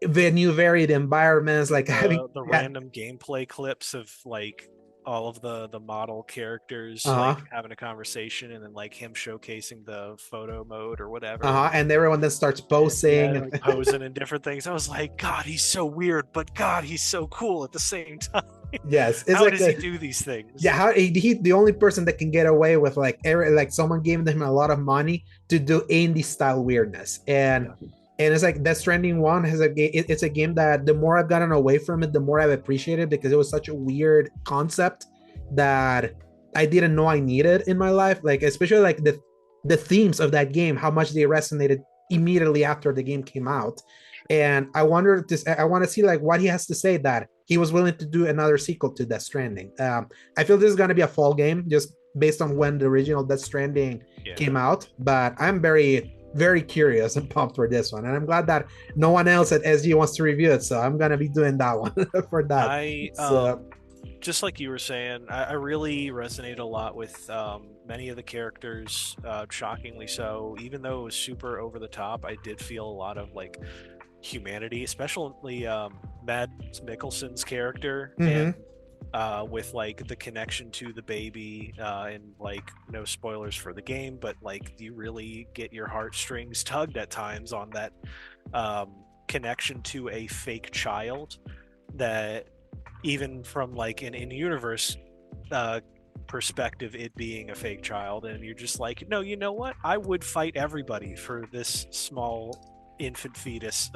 Speaker 1: new varied environments, like having
Speaker 2: the random gameplay clips of like all of the model characters like having a conversation, and then like him showcasing the photo mode or whatever.
Speaker 1: And everyone then starts posing
Speaker 2: and like posing and different things. I was like, God, he's so weird, but God, he's so cool at the same time.
Speaker 1: Yes, it's
Speaker 2: how
Speaker 1: like
Speaker 2: does he do these things?
Speaker 1: Yeah, how he the only person that can get away with like someone giving him a lot of money to do indie style weirdness. And it's like Death Stranding 1 it's a game that the more I've gotten away from it, the more I've appreciated it, because it was such a weird concept that I didn't know I needed in my life. Like especially like the themes of that game, how much they resonated immediately after the game came out. And I want to see like what he has to say that he was willing to do another sequel to Death Stranding. I feel this is going to be a fall game just based on when the original Death Stranding came out, but I'm very, very curious and pumped for this one. And I'm glad that no one else at SG wants to review it. So I'm going to be doing that one for that.
Speaker 2: Just like you were saying, I really resonated a lot with many of the characters, shockingly so. Even though it was super over the top, I did feel a lot of like humanity, especially Mads Mikkelsen's character, and with like the connection to the baby, and like no spoilers for the game, but like you really get your heartstrings tugged at times on that connection to a fake child, that even from like an in-universe perspective, it being a fake child, and you're just like, no, you know what, I would fight everybody for this small infant fetus.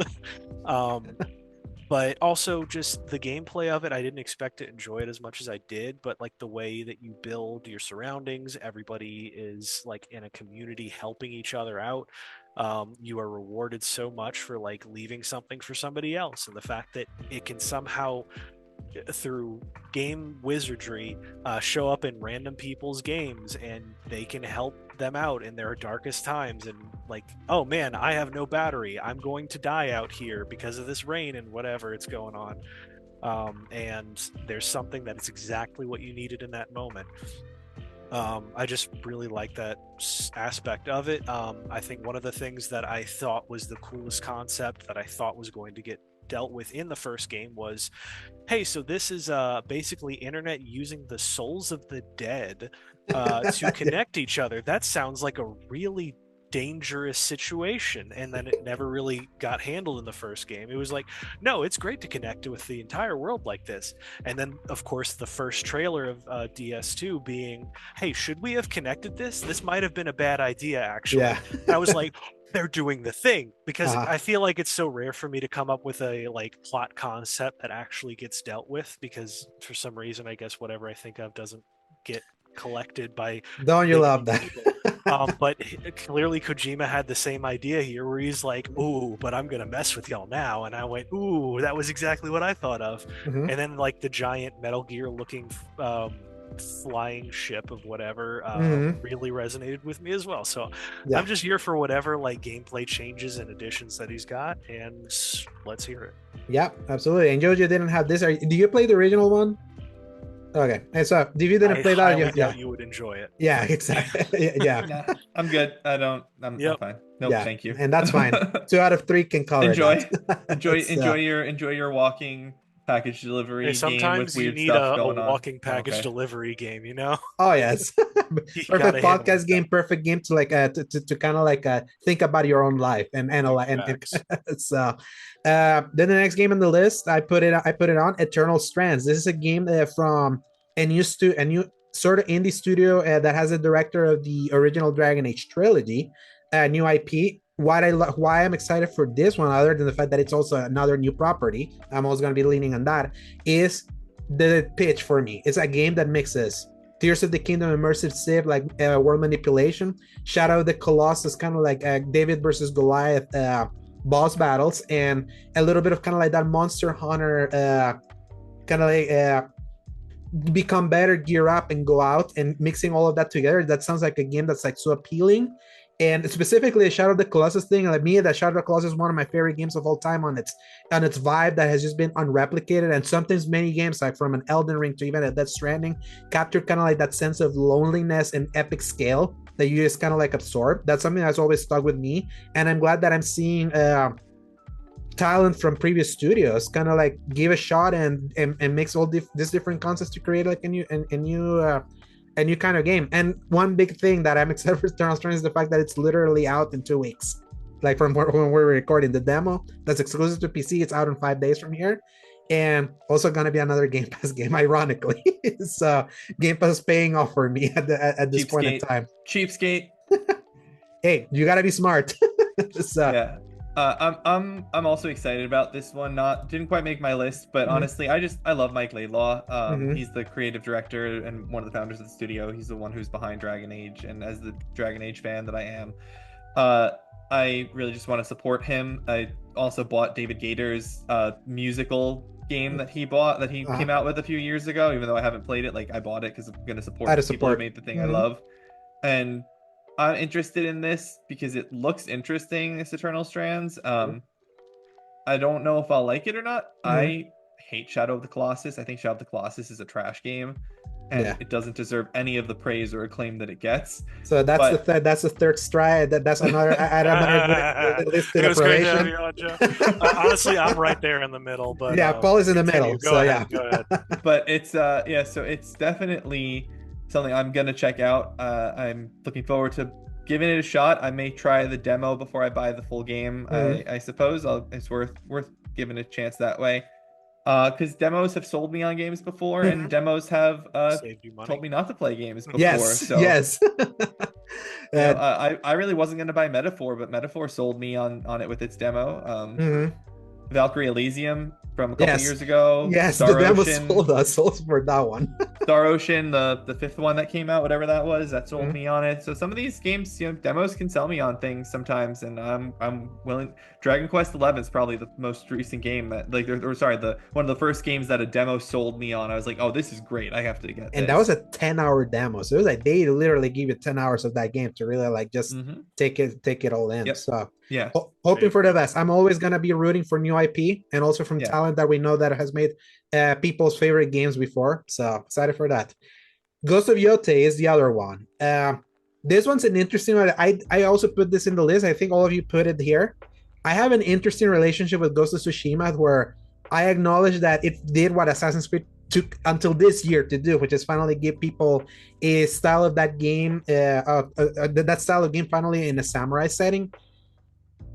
Speaker 2: But also just the gameplay of it, I didn't expect to enjoy it as much as I did, but like the way that you build your surroundings, everybody is like in a community helping each other out. You are rewarded so much for like leaving something for somebody else, and the fact that it can somehow through game wizardry show up in random people's games, and they can help them out in their darkest times, and like, oh man, I have no battery, I'm going to die out here because of this rain and whatever it's going on, and there's something that is exactly what you needed in that moment. I just really like that aspect of it. I think one of the things that I thought was the coolest concept that I thought was going to get dealt with in the first game was, hey, so this is basically internet using the souls of the dead to connect each other. That sounds like a really dangerous situation. And then it never really got handled in the first game. It was like, no, it's great to connect with the entire world like this. And then, of course, the first trailer of DS2 being, hey, should we have connected this? This might have been a bad idea, actually.
Speaker 1: Yeah.
Speaker 2: I was like, they're doing the thing, because I feel like it's so rare for me to come up with a like plot concept that actually gets dealt with, because for some reason, I guess whatever I think of doesn't get collected by
Speaker 1: don't you love that
Speaker 2: but clearly Kojima had the same idea here, where he's like, ooh, but I'm gonna mess with y'all now. And I went, ooh, that was exactly what I thought of. And then like the giant Metal Gear looking flying ship of whatever really resonated with me as well. So I'm just here for whatever like gameplay changes and additions that he's got, and let's hear it.
Speaker 1: Yeah, absolutely. And Jojo didn't have this. Do you play the original one? Okay, and so if you didn't play that,
Speaker 2: you would enjoy it.
Speaker 1: Yeah, exactly. Yeah.
Speaker 3: I'm good. I'm fine. Nope, thank you.
Speaker 1: And that's fine. 2 out of 3 can cover
Speaker 3: enjoy your walking package delivery.
Speaker 2: Hey, sometimes
Speaker 3: game with weird
Speaker 2: you need
Speaker 3: stuff
Speaker 2: a
Speaker 3: going
Speaker 2: walking package delivery game, you know?
Speaker 1: Oh yes. Perfect podcast game, perfect game to like to kind of like think about your own life and analyze. So then the next game on the list, I put it on Eternal Strands. This is a game from a new sort of indie studio that has a director of the original Dragon Age trilogy, new IP. Why I'm excited for this one, other than the fact that it's also another new property, I'm also going to be leaning on that, is the pitch for me. It's a game that mixes Tears of the Kingdom immersive civ, like world manipulation, Shadow of the Colossus, kind of like David versus Goliath boss battles, and a little bit of kind of like that Monster Hunter kind of like become better, gear up, and go out, and mixing all of that together. That sounds like a game that's like so appealing. And specifically, the Shadow of the Colossus thing, like me, that Shadow of the Colossus is one of my favorite games of all time on its vibe that has just been unreplicated. And sometimes many games, like from an Elden Ring to even a Death Stranding, capture kind of like that sense of loneliness and epic scale that you just kind of like absorb. That's something that's always stuck with me. And I'm glad that I'm seeing talent from previous studios kind of like give a shot and mix all these different concepts to create like a new kind of game. And one big thing that I'm excited for Eternal Strands is the fact that it's literally out in 2 weeks. Like from when we're recording the demo, that's exclusive to PC. It's out in 5 days from here, and also gonna be another Game Pass game, ironically. So Game Pass is paying off for me at this point in time.
Speaker 3: Cheapskate.
Speaker 1: Hey, you gotta be smart. So
Speaker 3: yeah. I'm also excited about this one. Didn't quite make my list, but honestly, I love Mike Laidlaw. He's the creative director and one of the founders of the studio. He's the one who's behind Dragon Age, and as the Dragon Age fan that I am, I really just want to support him. I also bought David Gator's musical game that he came out with a few years ago. Even though I haven't played it, like I bought it because I'm going to support the people who made the thing I love. And I'm interested in this because it looks interesting, this Eternal Strands. I don't know if I'll like it or not. I hate Shadow of the Colossus. I think Shadow of the Colossus is a trash game, and it doesn't deserve any of the praise or acclaim that it gets.
Speaker 1: So that's the third stride. That's another list in operation.
Speaker 2: Honestly, I'm right there in the middle. But
Speaker 1: Paul is in the middle.
Speaker 2: Go ahead.
Speaker 3: But it's so it's definitely something I'm gonna check out. I'm looking forward to giving it a shot. I may try the demo before I buy the full game. I suppose it's worth giving it a chance that way. Because demos have sold me on games before, and demos have told me not to play games before.
Speaker 1: Yes.
Speaker 3: I really wasn't going to buy Metaphor, but Metaphor sold me on it with its demo. Valkyrie Elysium from a couple years ago.
Speaker 1: Yes, the demo sold us for that one.
Speaker 3: Star Ocean, the fifth one that came out, whatever that was, that sold me on it. So some of these games, demos can sell me on things sometimes, and I'm willing. Dragon Quest XI is probably the most recent game that, one of the first games that a demo sold me on. I was like, oh, this is great. I have to get this.
Speaker 1: And that was a 10-hour demo, so it was like they literally give you 10 hours of that game to really like just take it all in. So hoping for the best. I'm always gonna be rooting for new IP and also from talent that we know that has made people's favorite games before. So excited for that. Ghost of Yote is the other one. This one's an interesting one. I also put this in the list. I think all of you put it here. I have an interesting relationship with Ghost of Tsushima where I acknowledge that it did what Assassin's Creed took until this year to do, which is finally give people a style of that game, that style of game finally in a samurai setting.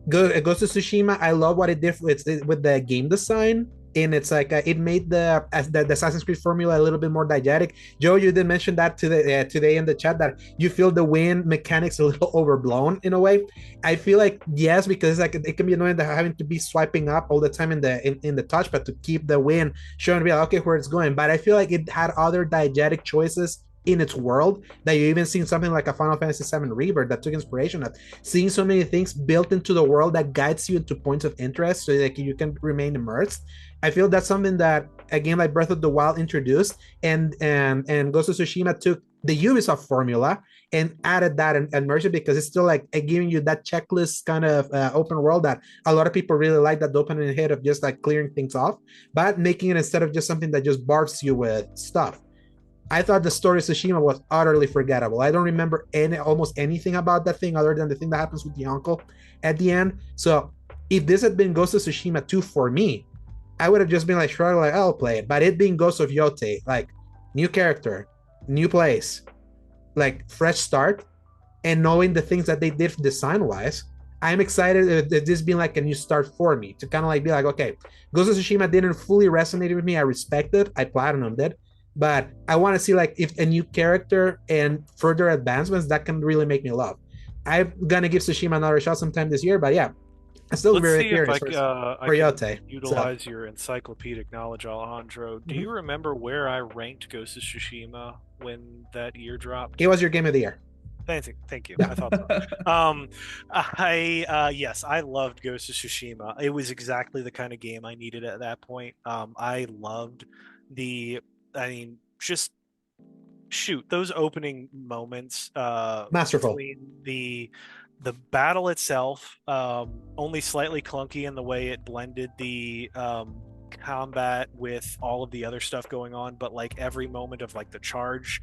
Speaker 1: Ghost of Tsushima, I love what it did with the game design. And it's like it made the Assassin's Creed formula a little bit more diegetic. Joe, you did mention that today in the chat that you feel the wind mechanics a little overblown in a way. I feel like yes, because like it can be annoying that having to be swiping up all the time in the touchpad to keep the wind showing to be like, okay, where it's going. But I feel like it had other diegetic choices in its world that you even seen something like a Final Fantasy VII Rebirth that took inspiration of seeing so many things built into the world that guides you into points of interest so that you can remain immersed. I feel that's something that a game like Breath of the Wild introduced, and Ghost of Tsushima took the Ubisoft formula and added that and merged it because it's still like giving you that checklist kind of open world that a lot of people really like, that dopamine hit of just like clearing things off, but making it instead of just something that just barfs you with stuff. I thought the story of Tsushima was utterly forgettable. I don't remember almost anything about that thing other than the thing that happens with the uncle at the end. So if this had been Ghost of Tsushima 2 for me, I would have just been like, sure, like I'll play it. But it being Ghost of Yote, like new character, new place, like fresh start, and knowing the things that they did design wise, I'm excited that this being like a new start for me to kind of like be like, okay, Ghost of Tsushima didn't fully resonate with me. I respect it. I platinumed it. But I want to see like if a new character and further advancements that can really make me love. I'm gonna give Tsushima another shot sometime this year, but yeah, I'm still very curious for
Speaker 2: Yote. Utilize your encyclopedic knowledge, Alejandro. Do you remember where I ranked Ghost of Tsushima when that year dropped?
Speaker 1: It was your game of the year.
Speaker 2: Thank you. I thought so. Yes, I loved Ghost of Tsushima. It was exactly the kind of game I needed at that point. I loved just those opening moments
Speaker 1: masterful
Speaker 2: between the battle itself, only slightly clunky in the way it blended the combat with all of the other stuff going on, but like every moment of like the charge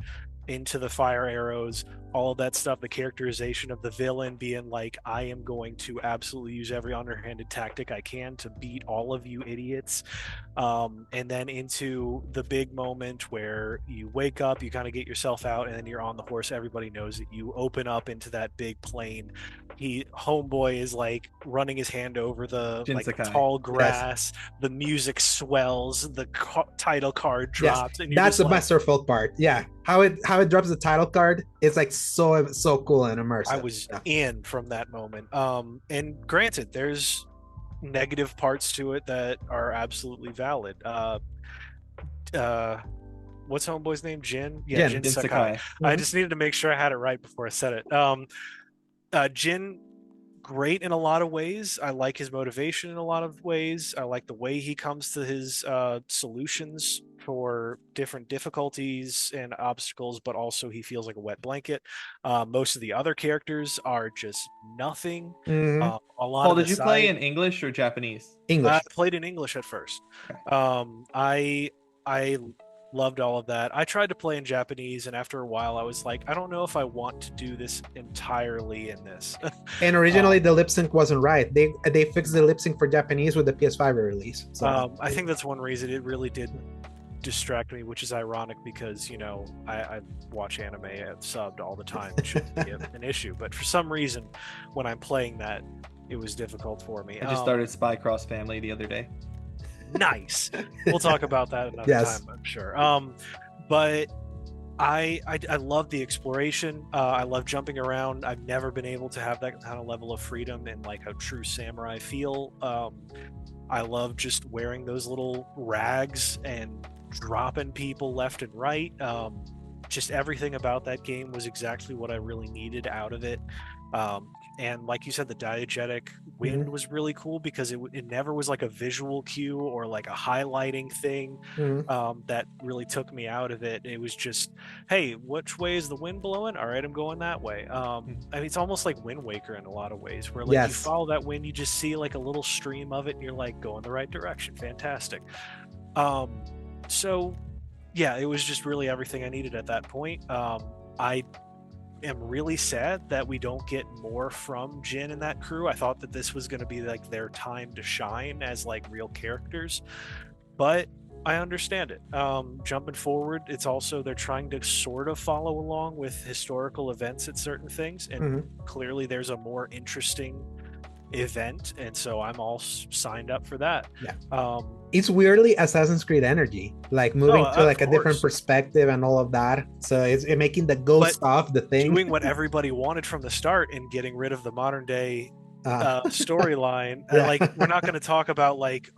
Speaker 2: into the fire arrows, all of that stuff, the characterization of the villain being like, I am going to absolutely use every underhanded tactic I can to beat all of you idiots, and then into the big moment where you wake up, you kind of get yourself out, and then you're on the horse. Everybody knows that you open up into that big plain. Homeboy is like running his hand over the like tall grass. Yes. The music swells. The title card drops.
Speaker 1: Yes. And that's the masterful part. Yeah, how it drops the title card is like so cool and immersive.
Speaker 2: I was in from that moment. And granted, there's negative parts to it that are absolutely valid. What's homeboy's name? Jin Sakai. Mm-hmm. I just needed to make sure I had it right before I said it. Jin, great in a lot of ways. I like his motivation in a lot of ways. I like the way he comes to his solutions for different difficulties and obstacles, but also he feels like a wet blanket. Most of the other characters are just nothing.
Speaker 1: Mm-hmm.
Speaker 3: A lot. Did you play in English or Japanese?
Speaker 1: English.
Speaker 2: I played in English at first. Okay. I loved all of that. I tried to play in Japanese, and after a while I was like, I don't know if I want to do this entirely in this.
Speaker 1: And originally the lip sync wasn't right. They fixed the lip sync for Japanese with the PS5 release. So
Speaker 2: I think that's one reason it really did distract me, which is ironic because I watch anime subbed all the time. It shouldn't be an issue, but for some reason when I'm playing that, it was difficult for me.
Speaker 3: I just started Spy Cross Family the other day.
Speaker 2: Nice. We'll talk about that another time, I'm sure. But I love the exploration. I love jumping around. I've never been able to have that kind of level of freedom and like a true samurai feel. I love just wearing those little rags and dropping people left and right. Just everything about that game was exactly what I really needed out of it. And like you said, the diegetic wind was really cool because it never was like a visual cue or like a highlighting thing that really took me out of it. It was just, hey, which way is the wind blowing? All right, I'm going that way. I mean, it's almost like Wind Waker in a lot of ways, where like you follow that wind, you just see like a little stream of it, and you're like going the right direction. Fantastic. So yeah, it was just really everything I needed at that point. am really sad that we don't get more from Jin and that crew. I thought that this was going to be like their time to shine as like real characters, but I understand it. Jumping forward, it's also they're trying to sort of follow along with historical events at certain things, and clearly there's a more interesting event, and so I'm all signed up for that.
Speaker 1: It's weirdly Assassin's Creed energy, like moving to like a different perspective and all of that. So it's making the ghost off the thing,
Speaker 2: doing what everybody wanted from the start and getting rid of the modern day storyline. Like, we're not going to talk about like,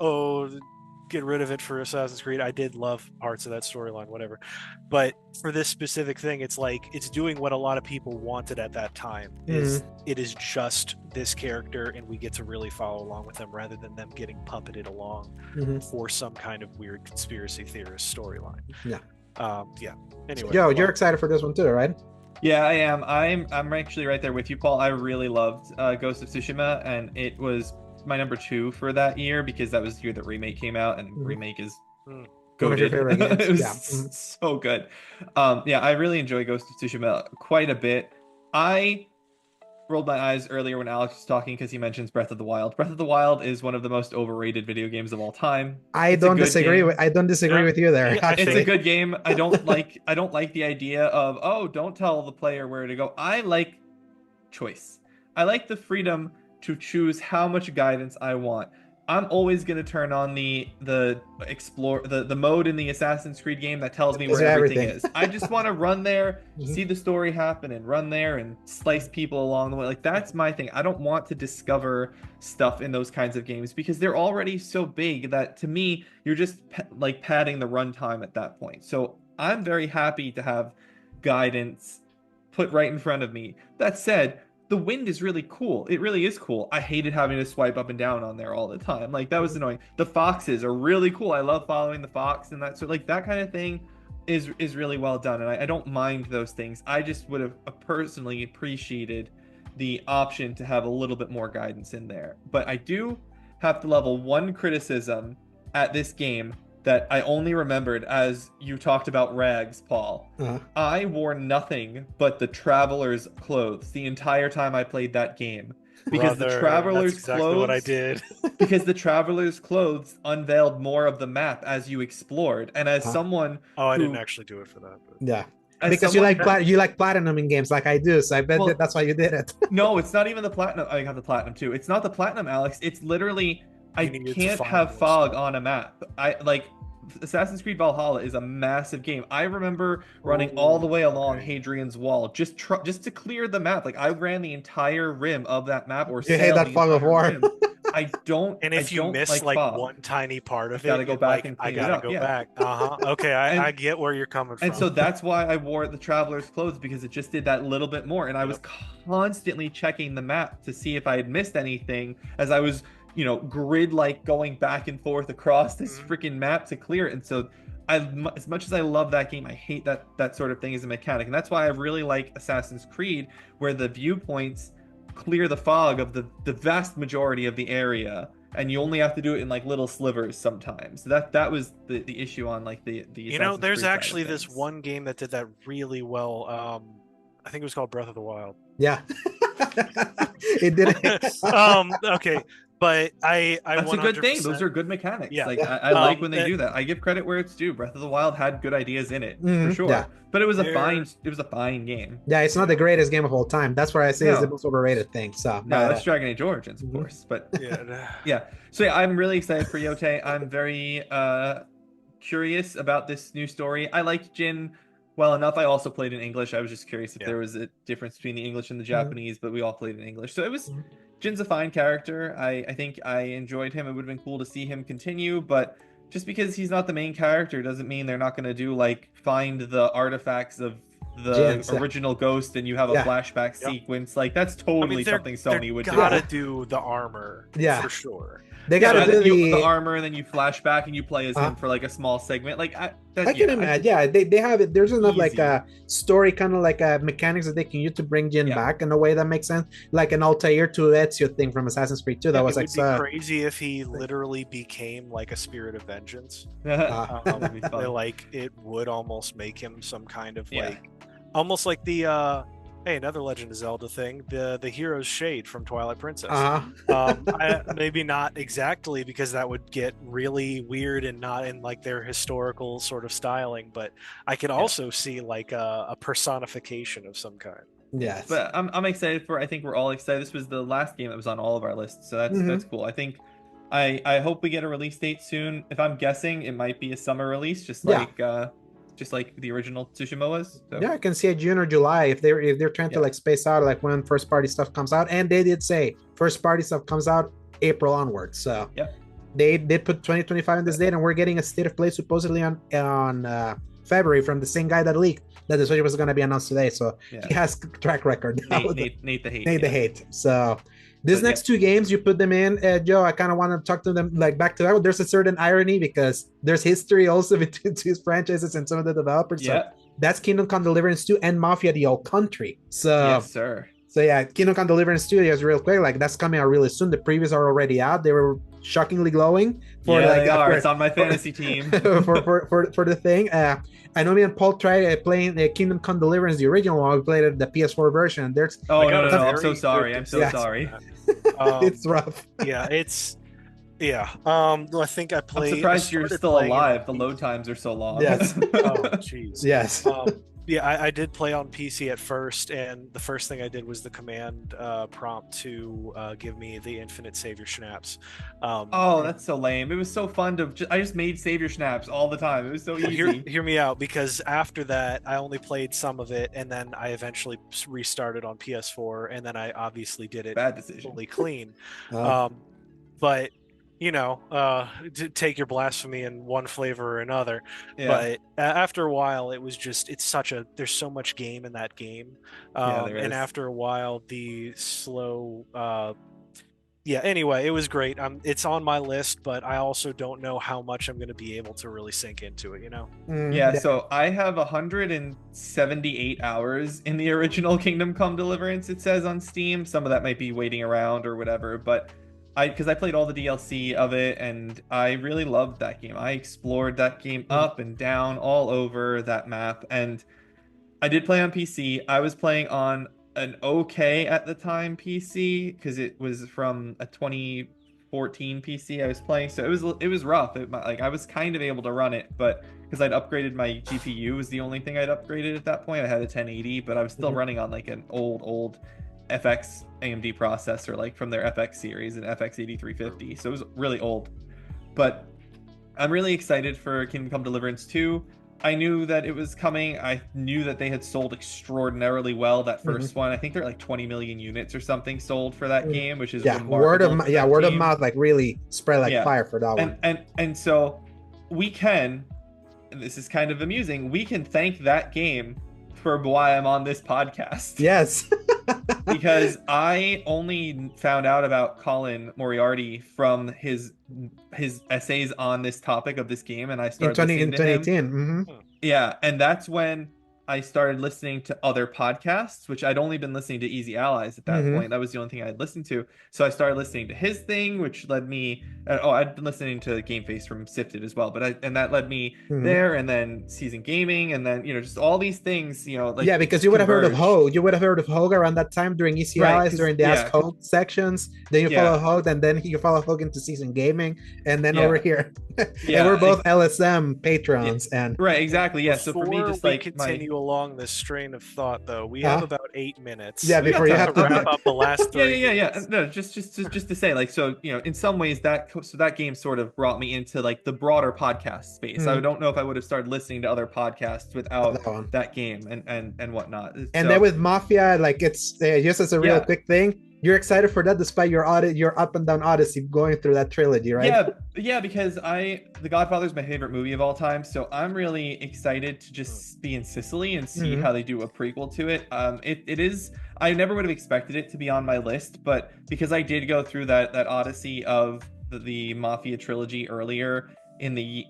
Speaker 2: get rid of it for Assassin's Creed. I did love parts of that storyline, whatever. But for this specific thing, it's like it's doing what a lot of people wanted at that time. It is just this character, and we get to really follow along with them rather than them getting puppeted along for some kind of weird conspiracy theorist storyline. Anyway,
Speaker 1: you're excited for this one too, right?
Speaker 3: Yeah, I am. I'm actually right there with you, Paul. I really loved Ghost of Tsushima, and it was my number 2 for that year because that was the year that Remake came out, and Remake is goated. It was so good. I really enjoy Ghost of Tsushima quite a bit. I rolled my eyes earlier when Alex was talking because he mentions Breath of the Wild. Breath of the Wild is one of the most overrated video games of all time.
Speaker 1: I don't disagree with you there.
Speaker 3: It's a good game. I don't like the idea of don't tell the player where to go. I like choice. I like the freedom to choose how much guidance I want. I'm always going to turn on the explore the mode in the Assassin's Creed game that tells me where everything is. I just want to run there, see the story happen, and run there and slice people along the way. Like, that's my thing. I don't want to discover stuff in those kinds of games because they're already so big that, to me, you're just like padding the runtime at that point. So I'm very happy to have guidance put right in front of me. That said, the wind is really cool. It really is cool. I hated having to swipe up and down on there all the time. Like, that was annoying. The foxes are really cool. I love following the fox and that. So like, that kind of thing is really well done. And I don't mind those things. I just would have personally appreciated the option to have a little bit more guidance in there. But I do have to level one criticism at this game that I only remembered as you talked about rags, Paul. I wore nothing but the traveler's clothes the entire time I played that game. Because the traveler's
Speaker 2: that's exactly
Speaker 3: clothes,
Speaker 2: what I did.
Speaker 3: because the traveler's clothes unveiled more of the map as you explored. And as someone
Speaker 2: I didn't actually do it for that. But...
Speaker 1: Yeah. Because you like platinum in games like I do, so I bet that's why you did it.
Speaker 3: No, it's not even the platinum. I have the platinum too. It's not the platinum, Alex. It's literally I can't have fog on a map. Assassin's Creed Valhalla is a massive game. I remember running all the way along Hadrian's Wall just to clear the map. Like, I ran the entire rim of that map. Or
Speaker 1: you hate that fog of war.
Speaker 3: I don't.
Speaker 2: And if you miss like one tiny part of it,
Speaker 3: gotta go back and clean it up.
Speaker 2: Go back. Okay, I get where you're coming from.
Speaker 3: And so that's why I wore the traveler's clothes, because it just did that little bit more. And I was constantly checking the map to see if I had missed anything as I was, grid like going back and forth across this freaking map to clear it. And so as much as I love that game, I hate that sort of thing as a mechanic. And that's why I really like Assassin's Creed, where the viewpoints clear the fog of the vast majority of the area, and you only have to do it in like little slivers sometimes. That was the issue on like the Assassin's
Speaker 2: there's
Speaker 3: Creed
Speaker 2: actually this one game that did that really well. I think it was called Breath of the Wild.
Speaker 1: Yeah. It did.
Speaker 2: Okay. But that's
Speaker 3: 100%... a good thing. Those are good mechanics. Yeah. I like when they do that. I give credit where it's due. Breath of the Wild had good ideas in it, for sure. Yeah. But it was a fine game.
Speaker 1: Yeah, it's not the greatest game of all time. That's where I say it's the most overrated thing. So
Speaker 3: that's Dragon Age Origins, of course. But yeah. So yeah, I'm really excited for Yote. I'm very curious about this new story. I liked Jin well enough. I also played in English. I was just curious if there was a difference between the English and the Japanese, but we all played in English. So it was... Jin's a fine character. I think I enjoyed him. It would have been cool to see him continue, but just because he's not the main character doesn't mean they're not going to do like find the artifacts of the original Ghost and you have a flashback sequence. Like, that's totally something Sony would do.
Speaker 2: They gotta do the armor, for sure.
Speaker 1: They gotta do
Speaker 3: the armor, and then you flash back and you play as him for like a small segment. Like, I
Speaker 1: can imagine. Yeah, they have it. There's enough like a story, kind of like a mechanics that they can use to bring Jin back in a way that makes sense. Like an Altair to Ezio thing from Assassin's Creed 2. That was like
Speaker 2: crazy if he literally became like a spirit of vengeance. Like, it would almost make him some kind of like, almost like the Hey, another Legend of Zelda thing, the hero's shade from Twilight Princess.
Speaker 1: Uh-huh.
Speaker 2: Maybe not exactly, because that would get really weird and not in like their historical sort of styling, but I could also see like a personification of some kind.
Speaker 1: Yes.
Speaker 3: But I'm excited for. I think we're all excited. This was the last game that was on all of our lists, so that's cool. I think I hope we get a release date soon. If I'm guessing, it might be a summer release, just like the original Tsushima was. So.
Speaker 1: Yeah, I can see it June or July if they're trying to like space out like when first party stuff comes out, and they did say first party stuff comes out April onwards. So they did put 2025 in this date, and we're getting a state of play supposedly on February from the same guy that leaked that the Switch was going to be announced today. So he has track record.
Speaker 3: Nate the hate.
Speaker 1: Nate the hate. So these next two games, you put them in, Joe. I kind of want to talk to them like back to that. There's a certain irony because there's history also between these franchises and some of the developers. So that's Kingdom Come Deliverance 2 and Mafia: The Old Country. So
Speaker 3: yes, sir.
Speaker 1: So yeah, Kingdom Come Deliverance Studios real quick. Like that's coming out really soon. The previews are already out. They were shockingly glowing.
Speaker 3: They are. It's on my fantasy team
Speaker 1: for the thing. I know me and Paul tried playing Kingdom Come Deliverance, the original one. We played it the PS4 version. There's
Speaker 3: no. I'm so sorry. I'm so sorry.
Speaker 1: It's rough.
Speaker 2: I think I played.
Speaker 3: I'm surprised you're still alive. The load times are so long.
Speaker 1: Yes.
Speaker 2: Oh, jeez.
Speaker 1: Yes.
Speaker 2: I did play on PC at first, and the first thing I did was the command prompt to give me the infinite savior schnapps.
Speaker 3: That's so lame. It was so fun I just made savior schnapps all the time. It was so easy.
Speaker 2: Hear me out, because after that, I only played some of it, and then I eventually restarted on PS4, and then I obviously did it
Speaker 3: Bad decision.
Speaker 2: fully clean. But to take your blasphemy in one flavor or another. But after a while, it was just, there's so much game in that game. And after a while, the slow, anyway, it was great. It's on my list, but I also don't know how much I'm going to be able to really sink into it,
Speaker 3: So I have 178 hours in the original Kingdom Come Deliverance, it says on Steam. Some of that might be waiting around or whatever, but because I played all the DLC of it, and I really loved that game. I explored that game up and down all over that map, and I did play on PC. I was playing on an okay at the time PC, because it was from a 2014 PC I was playing, so it was rough. I was kind of able to run it, but because I'd upgraded my GPU was the only thing I'd upgraded at that point. I had a 1080, but I was still running on like an old FX AMD processor, like from their FX series, and FX 8350, so it was really old. But I'm really excited for Kingdom Come Deliverance 2. I knew that it was coming. I knew that they had sold extraordinarily well that first one. I think they're like 20 million units or something sold for that game, which is
Speaker 1: word of mouth like really spread like fire for that one.
Speaker 3: And so we can, and this is kind of amusing, we can thank that game for why I'm on this podcast.
Speaker 1: Yes.
Speaker 3: Because I only found out about Colin Moriarty from his essays on this topic of this game, and I started listening to
Speaker 1: 2018.
Speaker 3: Yeah, and that's when I started listening to other podcasts, which I'd only been listening to Easy Allies at that point. That was the only thing I'd listened to. So I started listening to his thing, which led me. I'd been listening to Game Face from Sifted as well, and that led me there, and then Season Gaming, and then just all these things.
Speaker 1: Because you would have heard of Hogue. You would have heard of Hogue around that time during Easy Allies, during the Ask Hogue sections. Then you follow Hogue, and then you follow Hogue into Season Gaming, and then over here, and we're both LSM patrons. And
Speaker 3: right, exactly. Yeah. So for me, just like
Speaker 2: continue along this train of thought, though, we have about 8 minutes.
Speaker 1: Yeah, before you have to
Speaker 2: wrap up the last 3.
Speaker 3: No, just to say, like, so in some ways that game sort of brought me into like the broader podcast space. I don't know if I would have started listening to other podcasts without that game and whatnot.
Speaker 1: And then with Mafia, like it's just as a real quick thing. You're excited for that despite your up and down odyssey going through that trilogy, right?
Speaker 3: Yeah, because The Godfather is my favorite movie of all time, so I'm really excited to just be in Sicily and see how they do a prequel to it. It is. I never would have expected it to be on my list, but because I did go through that odyssey of the Mafia trilogy earlier in the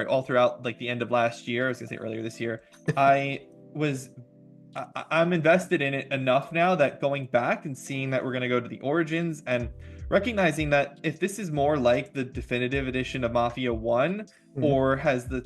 Speaker 3: all throughout like the end of last year. I was gonna say earlier this year. I'm invested in it enough now that going back and seeing that we're going to go to the origins and recognizing that if this is more like the definitive edition of Mafia 1 or has the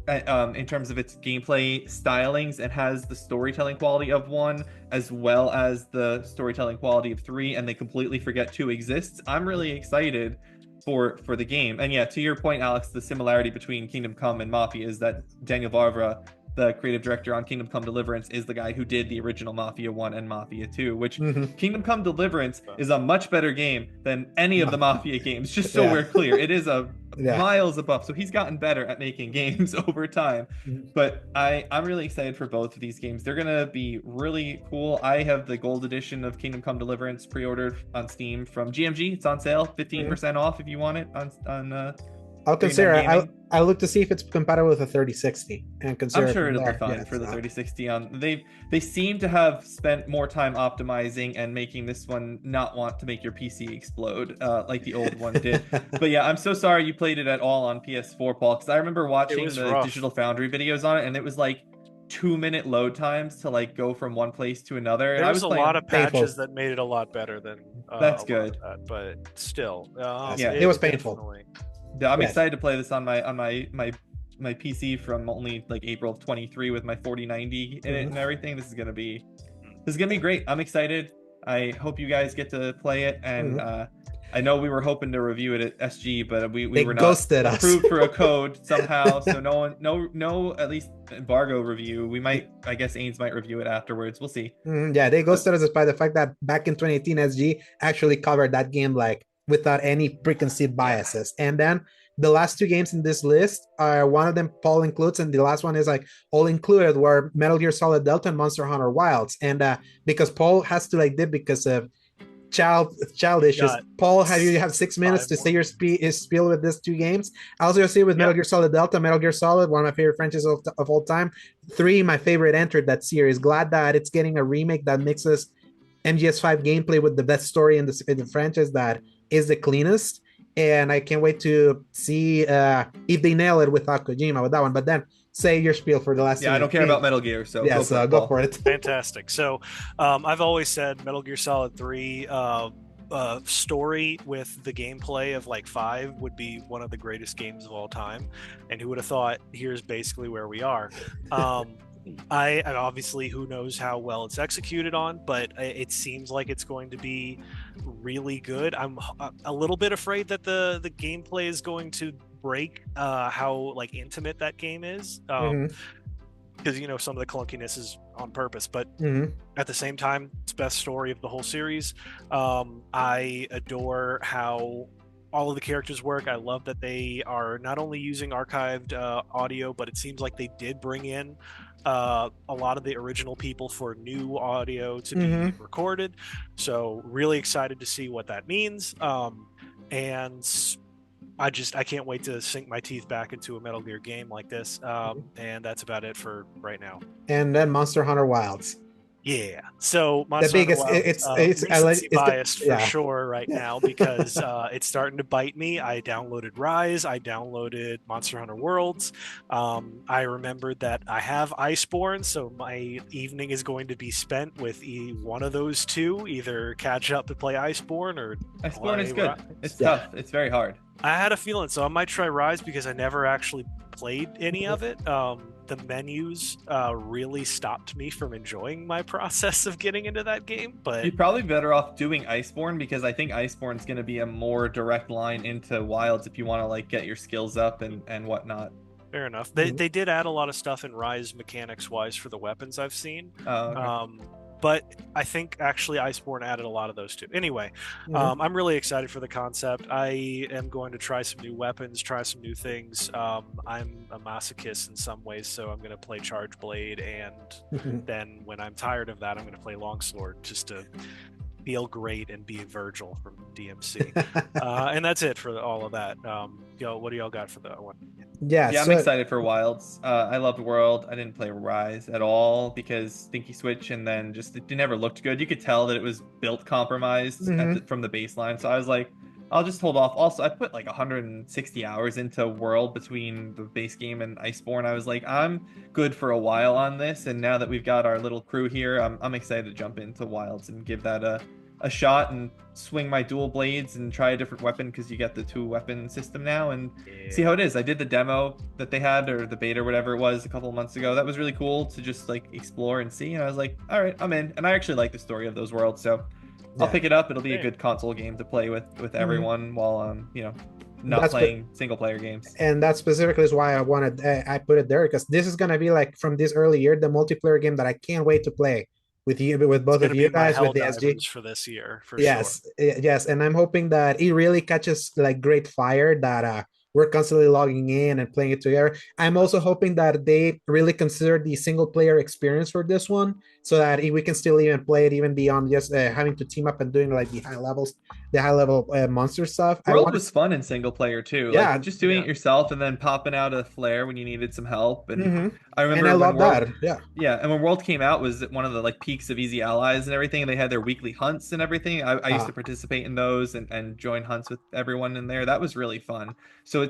Speaker 3: in terms of its gameplay stylings. It has the storytelling quality of 1 as well as the storytelling quality of 3, and they completely forget 2 exists. I'm really excited for the game. And yeah, to your point, Alex, the similarity between Kingdom Come and Mafia is that Daniel Vavra, the creative director on Kingdom Come Deliverance, is the guy who did the original Mafia 1 and Mafia 2, which Kingdom Come Deliverance is a much better game than any of the Mafia games, just so we're clear. It is a miles above. So he's gotten better at making games over time. But I'm really excited for both of these games. They're going to be really cool. I have the gold edition of Kingdom Come Deliverance pre-ordered on Steam from GMG. It's on sale, 15% off if you want it on
Speaker 1: I'll consider it. I'll look to see if it's compatible with a 3060 and consider.
Speaker 3: I'm sure it'll be fine for the 3060 on. They seem to have spent more time optimizing and making this one not want to make your PC explode like the old one did. But yeah, I'm so sorry you played it at all on PS4, Paul, because I remember watching the
Speaker 2: rough.
Speaker 3: Digital Foundry videos on it, and it was like 2-minute load times to like go from one place to another. And
Speaker 2: there
Speaker 3: I
Speaker 2: was a lot of patches that made it a lot better than
Speaker 3: that's good.
Speaker 2: But still,
Speaker 1: it was painful.
Speaker 2: Definitely...
Speaker 3: Yeah, I'm excited to play this on my PC from only like April of 23 with my 4090 in it and everything. This is gonna be great. I'm excited. I hope you guys get to play it, and I know we were hoping to review it at SG, but we were not approved for a code somehow. So no at least embargo review. We might, I guess Ains might review it afterwards. We'll see.
Speaker 1: Yeah, they ghosted us by the fact that back in 2018 SG actually covered that game like without any preconceived biases. And then the last 2 games in this list are, one of them Paul includes, and the last one is like all included, were Metal Gear Solid Delta and Monster Hunter Wilds. And because Paul has to like dip because of child issues, Paul, you have 6 minutes to say your spiel with these 2 games. I'll also say with Metal Gear Solid Delta, Metal Gear Solid, one of my favorite franchises of all time. 3, my favorite entered that series. Glad that it's getting a remake that mixes MGS5 gameplay with the best story in the franchise that is the cleanest, and I can't wait to see if they nail it without Kojima with that one. But then say your spiel for the last.
Speaker 3: Yeah, I don't care about Metal Gear, so
Speaker 1: go for it.
Speaker 2: Fantastic. So I've always said Metal Gear Solid 3 story with the gameplay of like 5 would be one of the greatest games of all time, and who would have thought? Here's basically where we are. I obviously, who knows how well it's executed on, but it seems like it's going to be really good. I'm a little bit afraid that the gameplay is going to break how like intimate that game is, because some of the clunkiness is on purpose, but at the same time, it's best story of the whole series. I adore how all of the characters work. I love that they are not only using archived audio, but it seems like they did bring in a lot of the original people for new audio to be recorded. So really excited to see what that means. And I can't wait to sink my teeth back into a Metal Gear game like this. And that's about it for right now.
Speaker 1: And then Monster Hunter Wilds.
Speaker 2: Yeah, so Monster
Speaker 1: Hunter
Speaker 2: Wilds, it's biased for sure right now because it's starting to bite me. I downloaded Rise, I downloaded Monster Hunter Worlds. I remembered that I have Iceborne, so my evening is going to be spent with one of those 2, either catch up to play Iceborne or
Speaker 3: Iceborne is good. It's tough. It's very hard.
Speaker 2: I had a feeling, so I might try Rise because I never actually played any of it. The menus really stopped me from enjoying my process of getting into that game. But
Speaker 3: you're probably better off doing Iceborne, because I think Iceborne's going to be a more direct line into Wilds if you want to like get your skills up and whatnot.
Speaker 2: Fair enough. They did add a lot of stuff in Rise mechanics wise for the weapons I've seen.
Speaker 3: Okay.
Speaker 2: But I think actually Iceborne added a lot of those too. Anyway, I'm really excited for the concept. I am going to try some new weapons, try some new things. I'm a masochist in some ways, so I'm going to play Charge Blade, and then when I'm tired of that, I'm going to play Longsword just to feel great and be Virgil from DMC. And that's it for all of that. What do y'all got for that one?
Speaker 3: Yeah, I'm excited for Wilds. I loved World. I didn't play Rise at all because Stinky Switch, and then just it never looked good. You could tell that it was built compromised from the baseline. So I was like, I'll just hold off. Also, I put like 160 hours into World between the base game and Iceborne. I was like, I'm good for a while on this, and now that we've got our little crew here, I'm excited to jump into Wilds and give that a shot and swing my dual blades and try a different weapon, because you get the 2-weapon system now, and see how it is. I did the demo that they had, or the beta or whatever it was, a couple of months ago. That was really cool to just like explore and see, and I was like, all right, I'm in. And I actually like the story of those worlds, so I'll pick it up. It'll be a good console game to play with everyone while not playing single player games.
Speaker 1: And that specifically is why I put it there, because this is gonna be like, from this early year, the multiplayer game that I can't wait to play with both of you guys, with the SG
Speaker 2: for this year, for
Speaker 1: yes,
Speaker 2: sure.
Speaker 1: Yes, and I'm hoping that it really catches like great fire, that we're constantly logging in and playing it together. I'm also hoping that they really consider the single player experience for this one, so that we can still even play it even beyond just having to team up and doing like the high level monster stuff.
Speaker 3: World was fun in single player too.
Speaker 1: Yeah,
Speaker 3: like just doing it yourself and then popping out a flare when you needed some help. And I remember,
Speaker 1: and I love that.
Speaker 3: Yeah, and when World came out, was one of the like peaks of Easy Allies and everything. And they had their weekly hunts and everything. I used to participate in those and join hunts with everyone in there. That was really fun. So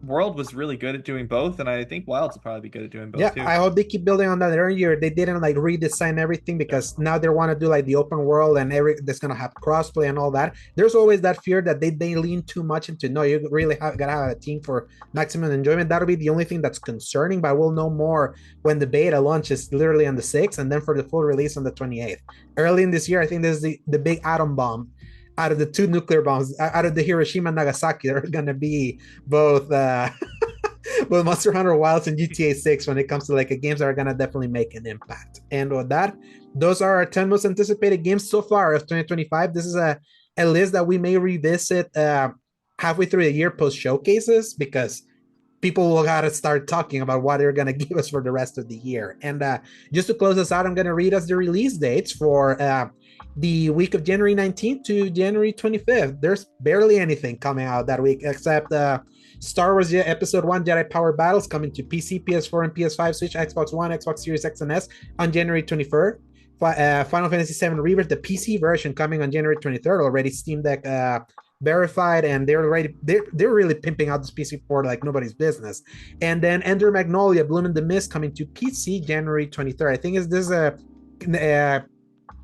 Speaker 3: World was really good at doing both, and I think Wilds will probably be good at doing both too.
Speaker 1: I hope they keep building on that. Earlier they didn't like redesign everything, because now they want to do like the open world and that's gonna have crossplay and all that. There's always that fear that they lean too much into, no, you really gotta have a team for maximum enjoyment. That'll be the only thing that's concerning, but we'll know more when the beta launches literally on the 6th, and then for the full release on the 28th. Early in this year, I think this is the big atom bomb. Out of the 2 nuclear bombs, out of the Hiroshima and Nagasaki, there are gonna be both both Monster Hunter Wilds and GTA 6 when it comes to like games that are gonna definitely make an impact. And with that, those are our 10 most anticipated games so far of 2025. This is a list that we may revisit halfway through the year post showcases, because people will gotta start talking about what they're gonna give us for the rest of the year. And just to close us out, I'm gonna read us the release dates for the week of January 19th to January 25th. There's barely anything coming out that week, except Star Wars Episode 1 Jedi Power Battles coming to PC, PS4, and PS5, Switch, Xbox One, Xbox Series X and S on January 23rd. Final Fantasy VII Rebirth, the PC version, coming on January 23rd, already Steam Deck verified, and they're really pimping out this PC for like nobody's business. And then Ender Magnolia Bloom in the Mist coming to PC January 23rd.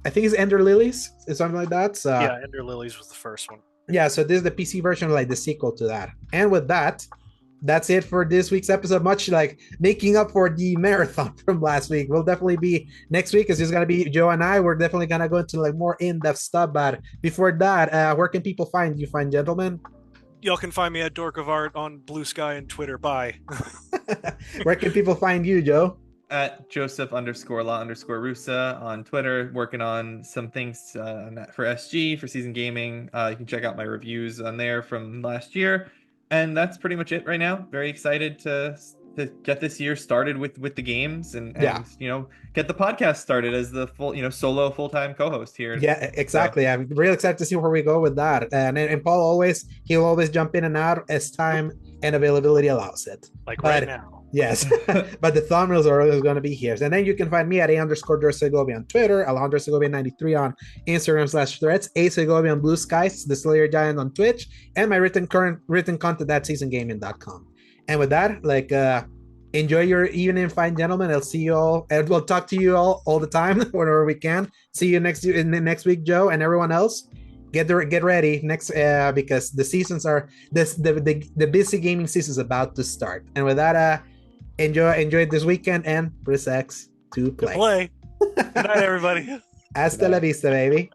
Speaker 1: I think it's Ender Lilies, or something like that. So
Speaker 2: yeah, Ender Lilies was the first one.
Speaker 1: Yeah, so this is the PC version, like the sequel to that. And with that, that's it for this week's episode. Much like making up for the marathon from last week. We'll definitely be next week. It's just gonna be Joe and I. We're definitely gonna go into like more in-depth stuff. But before that, where can people find you, fine gentlemen?
Speaker 2: Y'all can find me at Dork of Art on Blue Sky and Twitter. Bye.
Speaker 1: Where can people find you, Joe?
Speaker 3: At Joseph_La_Russa on Twitter, working on some things for SG, for Season Gaming. You can check out my reviews on there from last year. And that's pretty much it right now. Very excited to get this year started with the games and get the podcast started as the full solo full-time co-host here.
Speaker 1: Yeah, exactly. So I'm really excited to see where we go with that. And Paul he'll always jump in and out as time and availability allows it.
Speaker 2: Right now.
Speaker 1: Yes, but the thumbnails are always going to be here. And then you can find me at _Segovia on Twitter, Alejandro Segovia 93 on Instagram /threads, Segovia on Blue Skies, the Slayer Giant on Twitch, and my written content at seasongaming.com. And with that, enjoy your evening, fine gentlemen. I'll see you all, and we'll talk to you all the time whenever we can. See you next week, Joe, and everyone else. Get ready next because the seasons are the busy gaming season is about to start. And with that, enjoy this weekend and press X to play.
Speaker 2: Good night, everybody.
Speaker 1: Hasta la vista, baby.